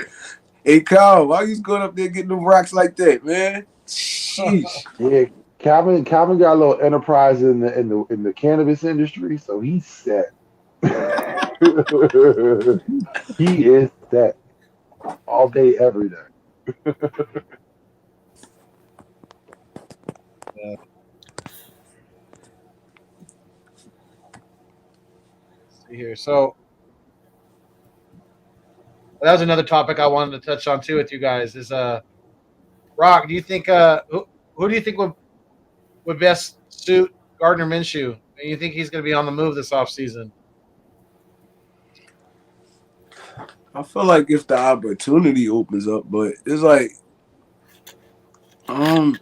Hey, Kyle, why you going up there getting them rocks like that, man? Sheesh. Yeah, Calvin got a little enterprise in the cannabis industry, so he's set. He is set all day, every day. See here. So that was another topic I wanted to touch on too with you guys. Is Rock? Do you think who do you think would best suit Gardner Minshew? And you think he's going to be on the move this offseason? I feel like if the opportunity opens up, but it's like, I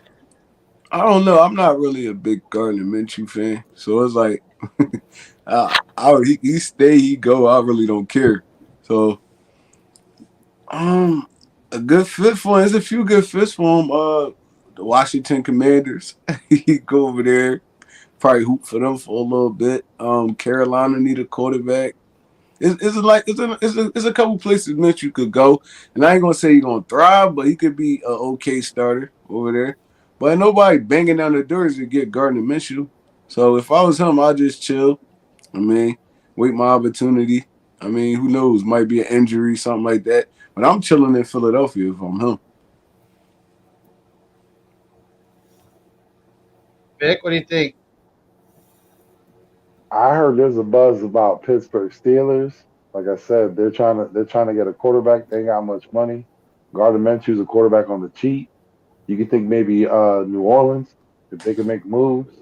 don't know. I'm not really a big Gardner Minshew fan, so it's like, he stay, he go. I really don't care. So, a good fit for him. There's a few good fits for him. The Washington Commanders. He go over there, probably hoop for them for a little bit. Carolina need a quarterback. It's a couple places Minshew could go, and I ain't gonna say he's gonna thrive, but he could be an okay starter over there. But nobody banging down the doors to get Gardner Minshew. So if I was him, I'd just chill. I mean, wait my opportunity. I mean, who knows? Might be an injury, something like that. But I'm chilling in Philadelphia if I'm him. Vic, what do you think? I heard there's a buzz about Pittsburgh Steelers. Like I said, they're trying to get a quarterback. They ain't got much money. Gardner Minshew's a quarterback on the cheap. You could think maybe New Orleans, if they could make moves,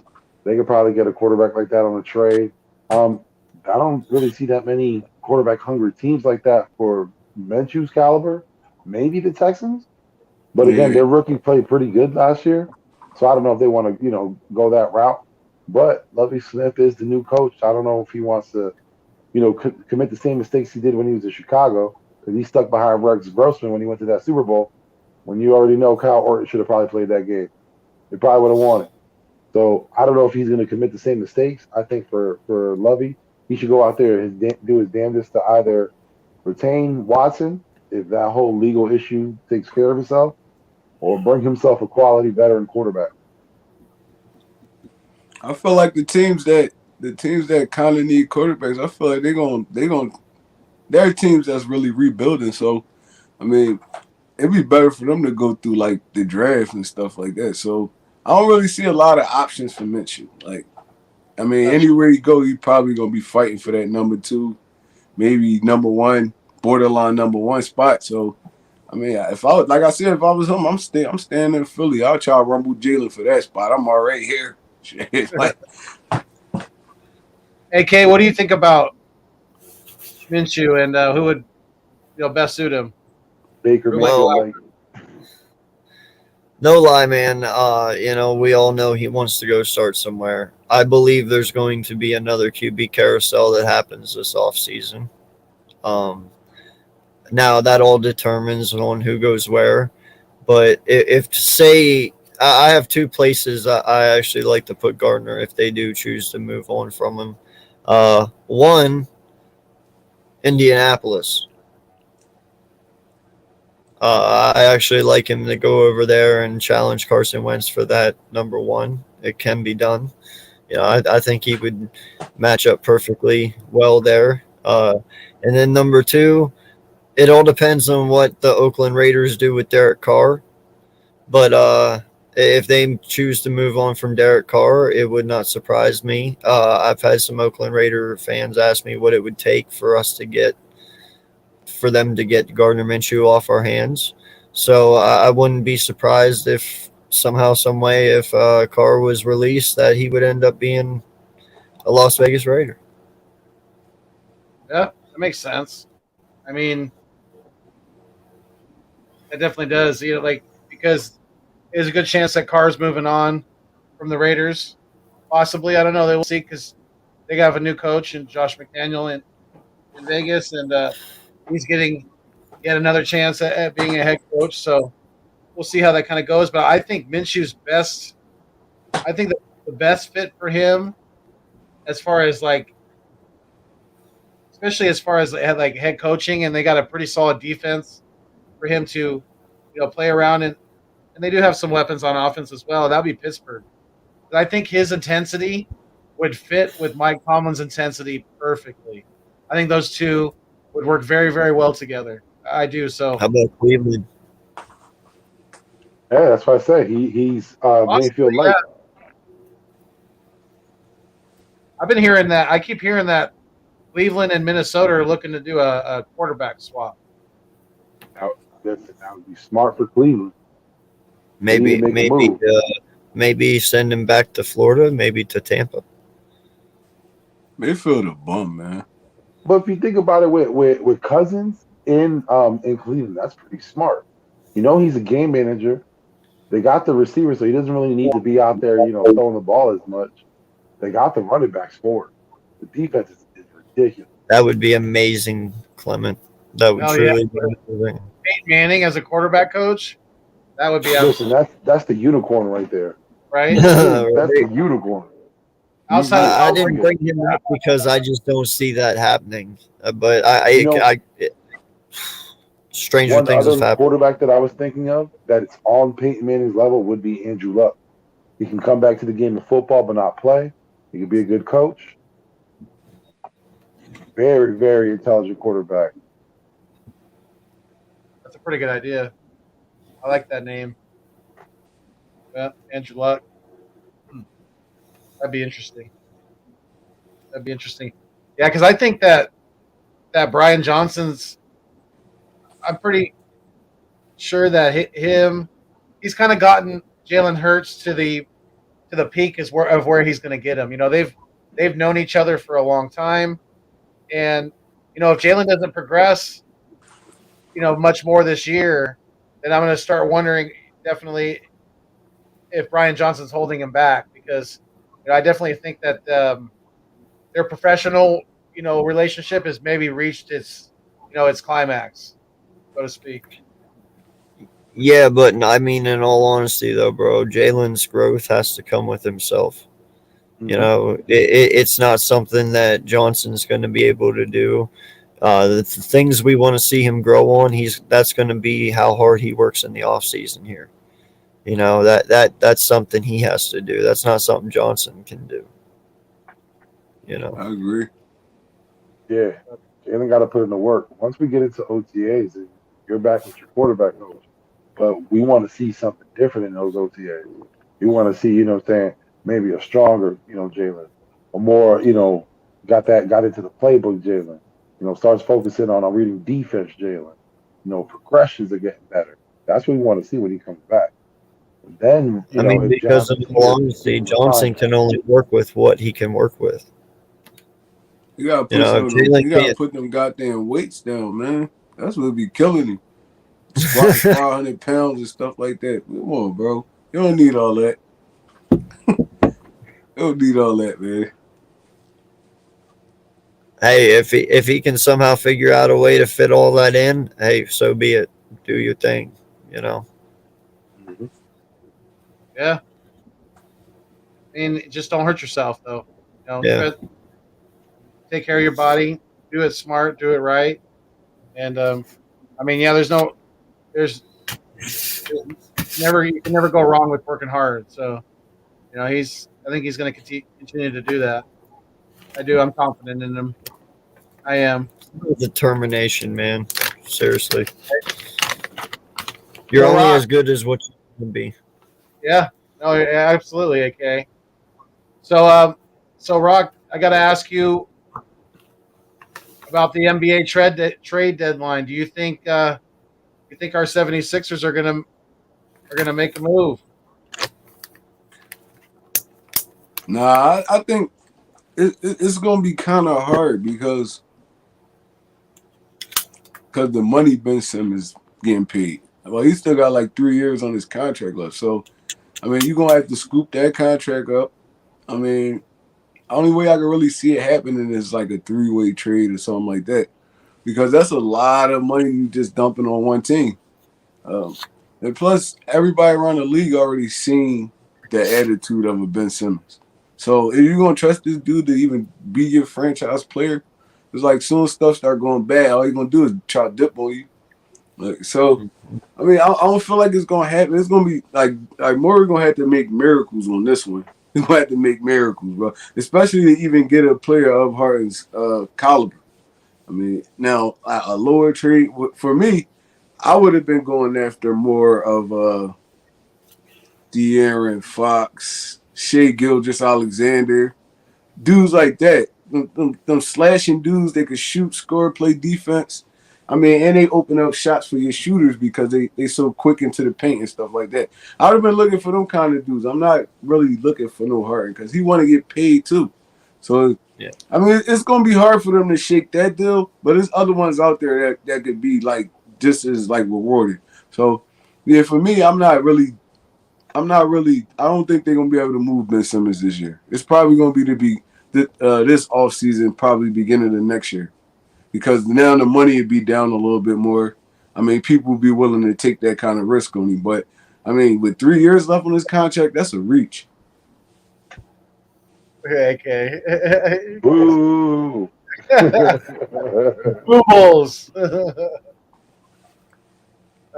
they could probably get a quarterback like that on a trade. I don't really see that many quarterback hungry teams like that for Minshew's caliber. Maybe the Texans, but again, their rookie played pretty good last year, so I don't know if they want to go that route. But Lovie Smith is the new coach. I don't know if he wants to commit the same mistakes he did when he was in Chicago, because he stuck behind Rex Grossman when he went to that Super Bowl, when you already know Kyle Orton should have probably played that game. They probably would have won it. So I don't know if he's going to commit the same mistakes. I think for Lovey, he should go out there and do his damnedest to either retain Watson, if that whole legal issue takes care of itself, or bring himself a quality veteran quarterback. I feel like the teams that kind of need quarterbacks, I feel like they're teams that's really rebuilding. So, I mean, it'd be better for them to go through like the draft and stuff like that. So, I don't really see a lot of options for Minshew. Like, I mean, anywhere you go, you're probably gonna be fighting for that number 2, maybe number 1, borderline number 1 spot. So, I mean, if I was him, I'm staying in Philly. I'll try to rumble Jalen for that spot. I'm already here. Shit, like, Hey, Kay, what do you think about Minshew and who would best suit him? Baker Mayfield. No lie, man. We all know he wants to go start somewhere. I believe there's going to be another QB carousel that happens this offseason. Now that all determines on who goes where. But if say I have 2 places I actually like to put Gardner if they do choose to move on from him. One, Indianapolis. I actually like him to go over there and challenge Carson Wentz for that number 1. It can be done. I think he would match up perfectly well there. And then number 2, it all depends on what the Oakland Raiders do with Derek Carr. But if they choose to move on from Derek Carr, it would not surprise me. I've had some Oakland Raider fans ask me what it would take for them to get Gardner Minshew off our hands. So I wouldn't be surprised if somehow, some way, if Carr was released, that he would end up being a Las Vegas Raider. Yeah, that makes sense. I mean, it definitely does. Because there's a good chance that Carr's moving on from the Raiders. Possibly, I don't know. They will see because they have a new coach in Josh McDaniel in Vegas, and he's getting yet another chance at being a head coach. So we'll see how that kind of goes. But I think Minshew's best. I think the best fit for him, as far as especially as far as head coaching, and they got a pretty solid defense for him to, play around and they do have some weapons on offense as well. That would be Pittsburgh. But I think his intensity would fit with Mike Tomlin's intensity perfectly. I think those two would work very, very well together. I do. So how about Cleveland? Yeah, that's what I say. He's Mayfield light. Yeah. I've been hearing that. I keep hearing that Cleveland and Minnesota are looking to do a quarterback swap. That would be smart for Cleveland. Maybe send him back to Florida, maybe to Tampa. Mayfield a bum, man. But if you think about it with Cousins in Cleveland, that's pretty smart. He's a game manager. They got the receiver, so he doesn't really need to be out there, throwing the ball as much. They got the running backs for it. The defense is ridiculous. That would be amazing, Clement. That would truly be amazing. Peyton Manning as a quarterback coach, that would be Listen, that's the unicorn right there. Right? That's the unicorn. I didn't bring him up because I just don't see that happening. But stranger things have happened. Quarterback that I was thinking of that it's on Peyton Manning's level would be Andrew Luck. He can come back to the game of football but not play. He could be a good coach. Very, very intelligent quarterback. That's a pretty good idea. I like that name. Yeah, Andrew Luck. That'd be interesting. Yeah, because I think that Brian Johnson's. I'm pretty sure that he's kind of gotten Jalen Hurts to the peak of where he's going to get him. They've known each other for a long time, and if Jalen doesn't progress, much more this year, then I'm going to start wondering definitely if Brian Johnson's holding him back, because I definitely think that their professional relationship has maybe reached its climax, so to speak. Yeah, but I mean, in all honesty, though, bro, Jalen's growth has to come with himself. Mm-hmm. It's not something that Johnson's going to be able to do. The things we want to see him grow on, that's going to be how hard he works in the off season here. You know, that's something he has to do. That's not something Johnson can do. You know. I agree. Yeah, Jalen got to put in the work. Once we get into OTAs, and you're back with your quarterback coach, but we want to see something different in those OTAs. We want to see, you know what I'm saying, maybe a stronger, you know, Jalen, or more, you know, got into the playbook, Jalen. You know, starts focusing on reading defense, Jalen. You know, progressions are getting better. That's what we want to see when he comes back. And then, you I know, mean, if because Johnson in all honesty, Johnson can only work with what he can work with. You gotta You put know, if some of them. Jalen You gotta can't. put them goddamn weights down, man. That's what be killing him. Squatting 500 pounds and stuff like that. Come on, bro. You don't need all that. You don't need all that, man. Hey, if he can somehow figure out a way to fit all that in, hey, so be it. Do your thing. You know. Yeah. I mean, just don't hurt yourself, though. You know, Yeah. take care of your body. Do it smart. Do it right. And I mean, yeah, there's you can never go wrong with working hard. So, you know, I think he's going to continue to do that. I do. I'm confident in him. I am. Determination, man. Seriously. You're So, only Rock, as good as what you can be. yeah, no, yeah, absolutely. Okay. So, Rock, I got to ask you about the NBA trade deadline. Do you think our 76ers are gonna make a move? Nah, I think it's gonna be kind of hard because the money Ben Simmons getting paid. Well, he still got like 3 years on his contract left. So, I mean, you're gonna have to scoop that contract up. I mean, only way I can really see it happening is like a 3-way trade or something like that, because that's a lot of money you just dumping on one team. And plus, everybody around the league already seen the attitude of a Ben Simmons. So if you're gonna trust this dude to even be your franchise player, it's like soon as stuff start going bad, all you're gonna do is try to dip on you. Like, so, I mean, I don't feel like it's gonna happen. It's gonna be like Murray gonna have to make miracles on this one. He's gonna have to make miracles, bro. Especially to even get a player of Harden's caliber. I mean, now a lower trade for me, I would have been going after more of De'Aaron Fox, Shea Gilgeous-Alexander, dudes like that. Them slashing dudes that could shoot, score, play defense. I mean, and they open up shots for your shooters because they so quick into the paint and stuff like that. I would have been looking for them kind of dudes. I'm not really looking for no Harden because he want to get paid too. So, yeah. I mean, it's going to be hard for them to shake that deal, but there's other ones out there that could be like just as like rewarding. So, yeah, for me, I don't think they're gonna be able to move Ben Simmons this year. It's probably gonna be this offseason, probably beginning of next year, because now the money would be down a little bit more. I mean, people would be willing to take that kind of risk on him. But I mean, with 3 years left on his contract, that's a reach. Okay. Boo. Blue balls.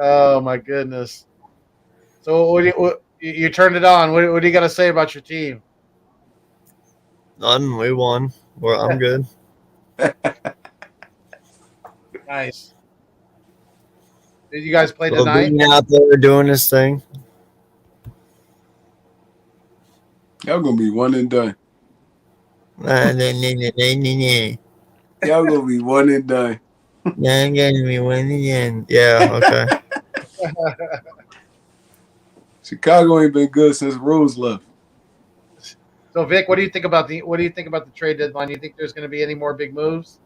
Oh my goodness. So you turned it on. What do you got to say about your team? None. We won. I'm good. Nice. Did you guys play Well, tonight? being out there doing this thing. Y'all gonna be one and done. Y'all Y'all gonna be one and done. Yeah, okay. Chicago ain't been good since Rose left. So Vic, what do you think about the trade deadline? Do you think there's going to be any more big moves?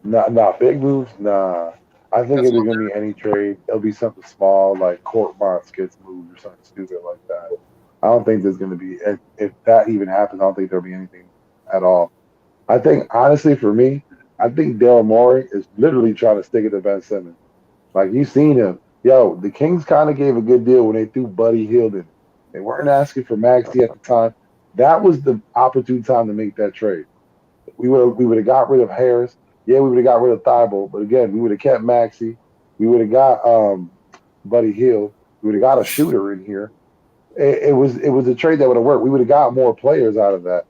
Nah, big moves. Nah, I think if there's gonna be any trade, it'll be something small like Court Moss gets moved or something stupid like that. I don't think there's gonna be if that even happens. I don't think there'll be anything at all. I think honestly, for me, I think Daryl Morey is literally trying to stick it to Ben Simmons. Like you've seen him. Yo, the Kings kind of gave a good deal when they threw Buddy Hield in. They weren't asking for Maxey at the time. That was the opportune time to make that trade. We would have got rid of Harris. Yeah, we would have got rid of Thibault, but again, we would have kept Maxey. We would have got Buddy Hield. We would have got a shooter in here. It was a trade that would have worked. We would have got more players out of that.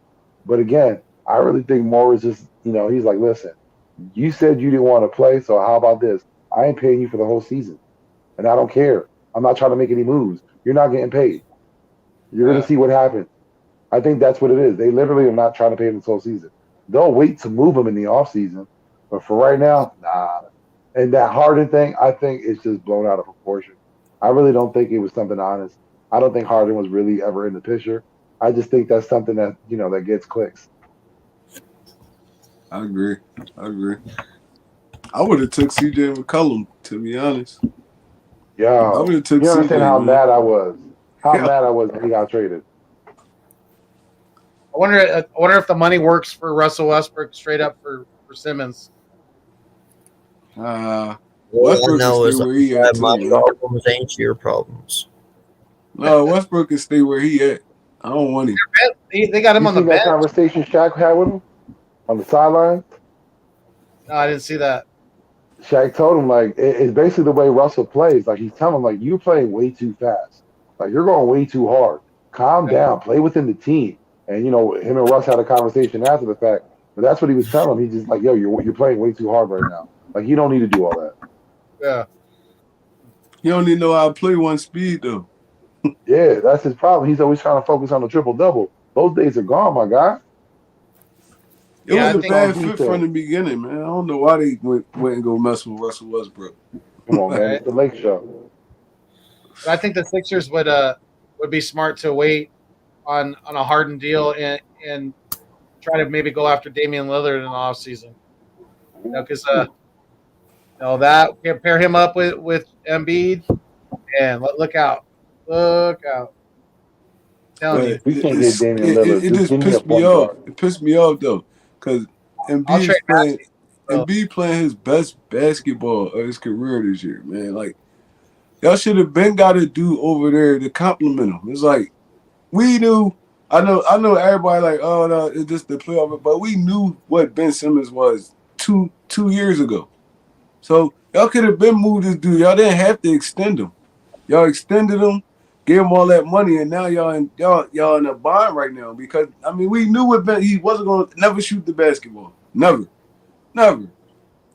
But again, I really think Moore was just, he's like, listen, you said you didn't want to play, so how about this? I ain't paying you for the whole season, and I don't care. I'm not trying to make any moves. You're not getting paid. You're going to see what happens. I think that's what it is. They literally are not trying to pay him this whole season. They'll wait to move him in the offseason, but for right now, nah. And that Harden thing, I think it's just blown out of proportion. I really don't think it was something honest. I don't think Harden was really ever in the picture. I just think that's something that, that gets clicks. I agree. I would have took CJ McCollum, to be honest. Yeah. I would have took You understand CJ, how man. mad I was. Mad I was when he got traded. I wonder if the money works for Russell Westbrook straight up for Simmons. Westbrook can stay where he at, my too, man. problems ain't your problems. No, Westbrook can stay where he at. I don't want him. They got him You on the seen that bench. conversation Shaq had with him on the sideline? No, I didn't see that. Shaq told him, like, it's basically the way Russell plays. Like, he's telling him, like, you're playing way too fast. Like, you're going way too hard. Calm down. Play within the team. And, him and Russ had a conversation after the fact. But that's what he was telling him. He's just like, yo, you're playing way too hard right now. Like, you don't need to do all that. Yeah. You don't even know how to play one speed, though. Yeah, that's his problem. He's always trying to focus on the triple-double. Those days are gone, my guy. It Yeah, I was a think bad fit from the beginning, man. I don't know why they went and go mess with Russell Westbrook. Come on, man. It's the Lake Show. But I think the Sixers would be smart to wait on a Harden deal and try to maybe go after Damian Lillard in the offseason. Because that pair him up with Embiid, and look out. Telling you. We can't get Damian Lillard. It just pissed me off. It pissed me off, though, because Embiid playing his best basketball of his career this year, man. Like, y'all should have been got a dude over there to compliment him. It's like, we knew. I know everybody like, oh no, it's just the playoff, but we knew what Ben Simmons was two years ago. So y'all could have been moved this dude. Y'all didn't have to extend him. Y'all extended him, gave him all that money, and now y'all in a bind right now because we knew what Ben, he wasn't gonna never shoot the basketball. Never.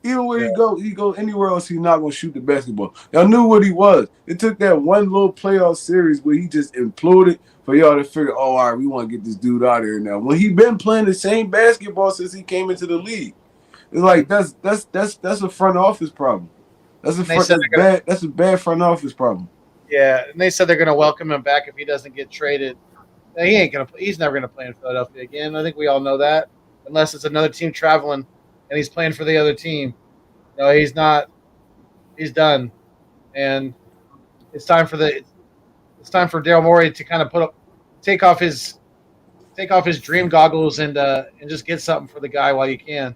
Even where he go anywhere else, he's not gonna shoot the basketball. Y'all knew what he was. It took that one little playoff series where he just imploded for y'all to figure, oh, all right, we want to get this dude out of here now. When he been playing the same basketball since he came into the league, it's like that's a front office problem. That's a bad front office problem. Yeah, and they said they're going to welcome him back if he doesn't get traded. He's never going to play in Philadelphia again. I think we all know that, unless it's another team traveling and he's playing for the other team. No, he's not. He's done, and it's time for Daryl Morey to kind of take off his dream goggles and just get something for the guy while you can.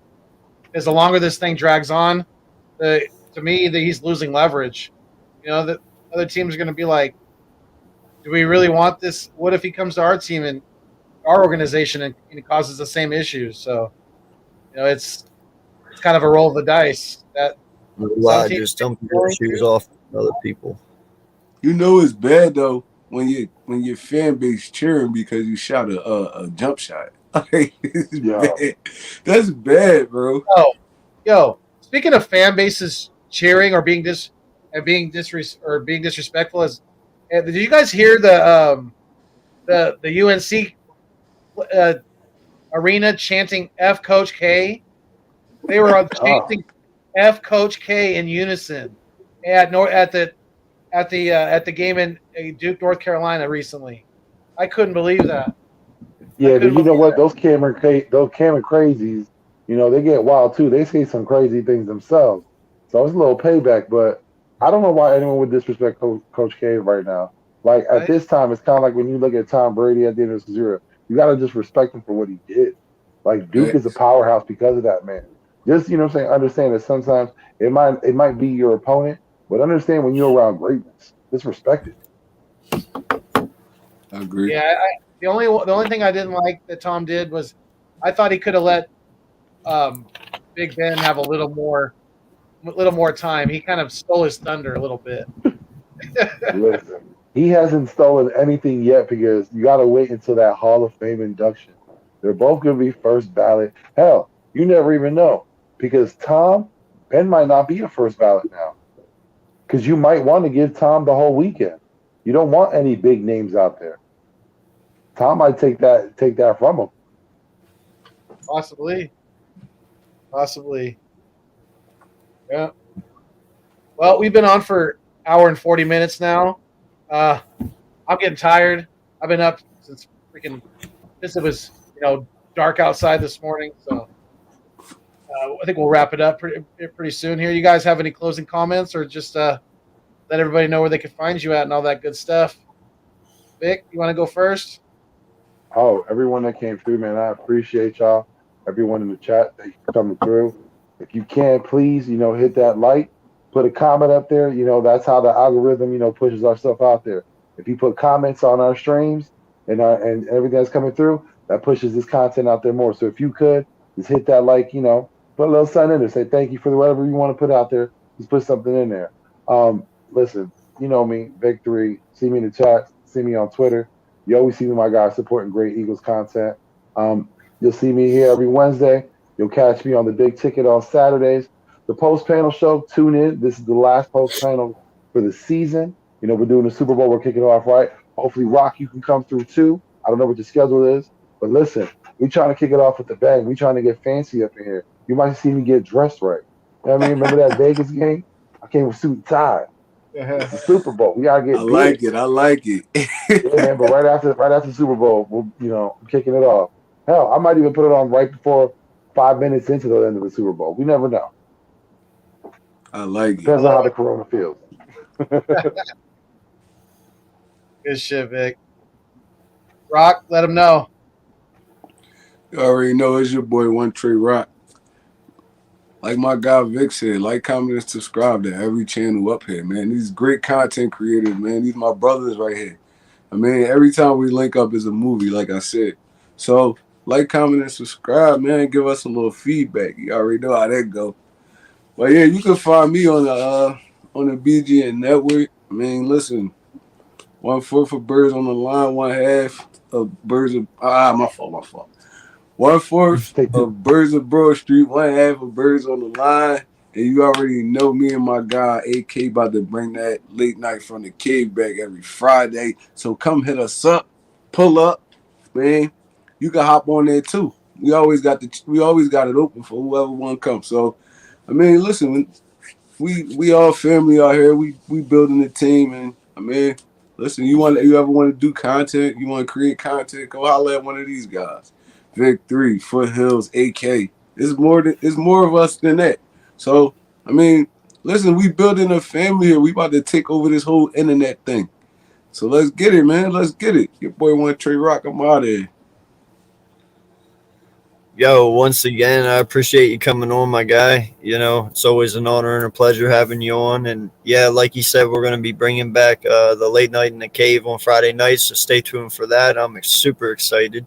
Because the longer this thing drags on, to me, he's losing leverage. The other teams are going to be like, do we really want this? What if he comes to our team and our organization and causes the same issues? So, it's kind of a roll of the dice. Just dumping your shoes off other people. It's bad though when your fan base cheering because you shot a jump shot. Bad. That's bad, bro. Yo, speaking of fan bases cheering or being disrespectful, did you guys hear the UNC arena chanting "F Coach K"? They were chanting "F Coach K" in unison at the game in Duke, North Carolina recently. I couldn't believe that. Yeah, but you know what? Those Cameron crazies, they get wild too. They say some crazy things themselves. So it's a little payback, but I don't know why anyone would disrespect Coach K right now. Like at this time, it's kind of like when you look at Tom Brady at the end of his career, you got to just respect him for what he did. Like Duke is a powerhouse because of that, man. Just understand that sometimes it might be your opponent, but understand when you're around greatness, just respect it. I agree. Yeah, the only thing I didn't like that Tom did was I thought he could have let Big Ben have a little more time. He kind of stole his thunder a little bit. Listen, he hasn't stolen anything yet because you got to wait until that Hall of Fame induction. They're both going to be first ballot. Hell, you never even know because Ben might not be a first ballot now because you might want to give Tom the whole weekend. You don't want any big names out there. Tom might take that from him. Possibly. Yeah. Well, we've been on for an hour and 40 minutes now. I'm getting tired. I've been up since since it was dark outside this morning. So I think we'll wrap it up pretty soon here. You guys have any closing comments or just let everybody know where they can find you at and all that good stuff? Vic, you want to go first? Oh, everyone that came through, man, I appreciate y'all. Everyone in the chat, thank you for coming through. If you can, please, hit that like, put a comment up there. That's how the algorithm, pushes our stuff out there. If you put comments on our streams and everything that's coming through, that pushes this content out there more. So if you could, just hit that like, put a little something in there. Say thank you for whatever you want to put out there. Just put something in there. Listen, you know me, Victory. See me in the chat. See me on Twitter. You always see me, my guys, supporting great Eagles content. You'll see me here every Wednesday. You'll catch me on the Big Ticket on Saturdays. The post-panel show, tune in. This is the last post-panel for the season. We're doing the Super Bowl. We're kicking it off right. Hopefully, Rock, you can come through too. I don't know what your schedule is. But listen, we're trying to kick it off with the bang. We're trying to get fancy up in here. You might see me get dressed right. You know what I mean? Remember that Vegas game? I came with suit and tie. It's the Super Bowl. We gotta get. I like it. Yeah, man. But right after the Super Bowl, we're kicking it off. Hell, I might even put it on right before 5 minutes into the end of the Super Bowl. We never know. I like it. Depends on how the corona feels. Good shit, Vic. Rock, let them know. You already know it's your boy, Tre Roc. Like my guy Vic said, like, comment, and subscribe to every channel up here, man. These great content creators, man. These my brothers right here. I mean, every time we link up is a movie, like I said. So, like, comment, and subscribe, man. Give us a little feedback. You already know how that go. But yeah, you can find me on the BGN network. I mean, listen, 1/4 of birds on the line, 1/2 of birds of my fault. 1/4 of birds of Broad Street, 1/2 of birds on the line. And you already know me and my guy AK about to bring that late night from the cave back every Friday. So come hit us up, pull up, man. You can hop on there too. We always got it open for whoever want to come. So I mean, listen, we all family out here. We building a team, and I mean, listen, you ever want to do content, you want to create content, go holler at one of these guys. Victory, Foothills, AK. It's more of us than that. So, I mean, listen, we building a family here. We about to take over this whole internet thing. So let's get it, man. Let's get it. Your boy Tre Roc. I'm out of here. Yo, once again, I appreciate you coming on, my guy. It's always an honor and a pleasure having you on. And yeah, like you said, we're going to be bringing back the late night in the cave on Friday nights. So stay tuned for that. I'm super excited.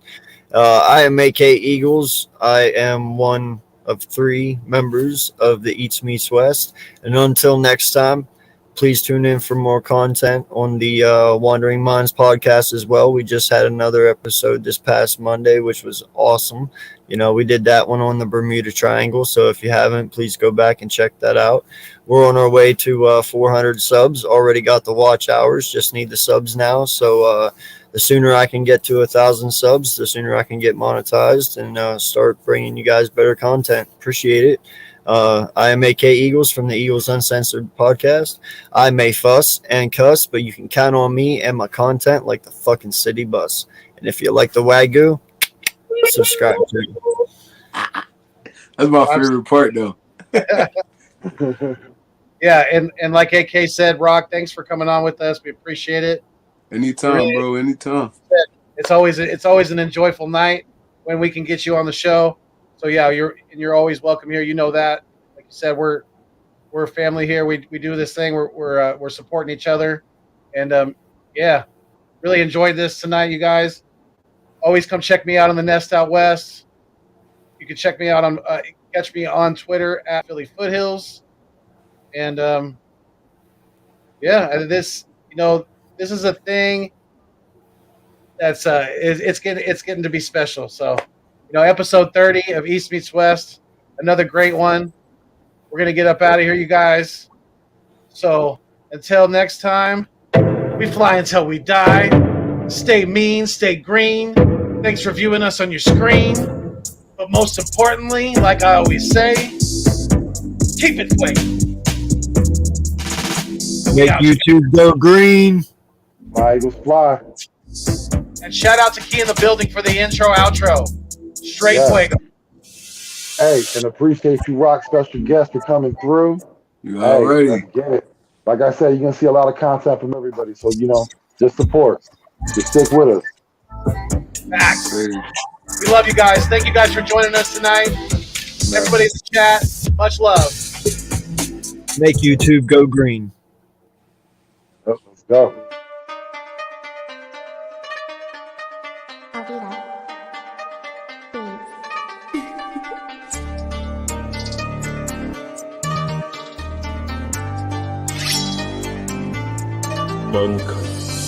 I am AK Eagles. I am one of 3 members of the Eats Meets West. And until next time, please tune in for more content on the Wandering Minds podcast as well. We just had another episode this past Monday, which was awesome. We did that one on the Bermuda Triangle. So if you haven't, please go back and check that out. We're on our way to 400 subs. Already got the watch hours. Just need the subs now. So the sooner I can get to 1,000 subs, the sooner I can get monetized and start bringing you guys better content. Appreciate it. I am AK Eagles from the Eagles Uncensored podcast. I may fuss and cuss, but you can count on me and my content like the fucking city bus. And if you like the Wagyu, subscribe to me. That's my favorite part, though. Yeah, and like AK said, Rock, thanks for coming on with us. We appreciate it. Anytime, bro. Anytime. It's always an enjoyable night when we can get you on the show. So yeah, you're always welcome here. You know that. Like you said, we're a family here. We do this thing. We're supporting each other, and yeah, really enjoyed this tonight, you guys. Always come check me out on the Nest Out West. You can check me out on catch me on Twitter at Philly Foothills, and Yeah, and this this is a thing that's it's getting to be special. So, episode 30 of East Meets West, another great one. We're gonna get up out of here, you guys. So until next time, we fly until we die. Stay mean, stay green. Thanks for viewing us on your screen. But most importantly, like I always say, keep it quick. Make YouTube go green. My Eagles fly. And shout out to Key in the building for the intro, outro. Straight fuego. Hey, and appreciate you, Rock, special guest, for coming through. You already let's get it. Like I said, you're gonna see a lot of content from everybody. So just support. Just stick with us. Facts. We love you guys. Thank you guys for joining us tonight. Everybody in the chat, much love. Make YouTube go green. Let's go. Mccown.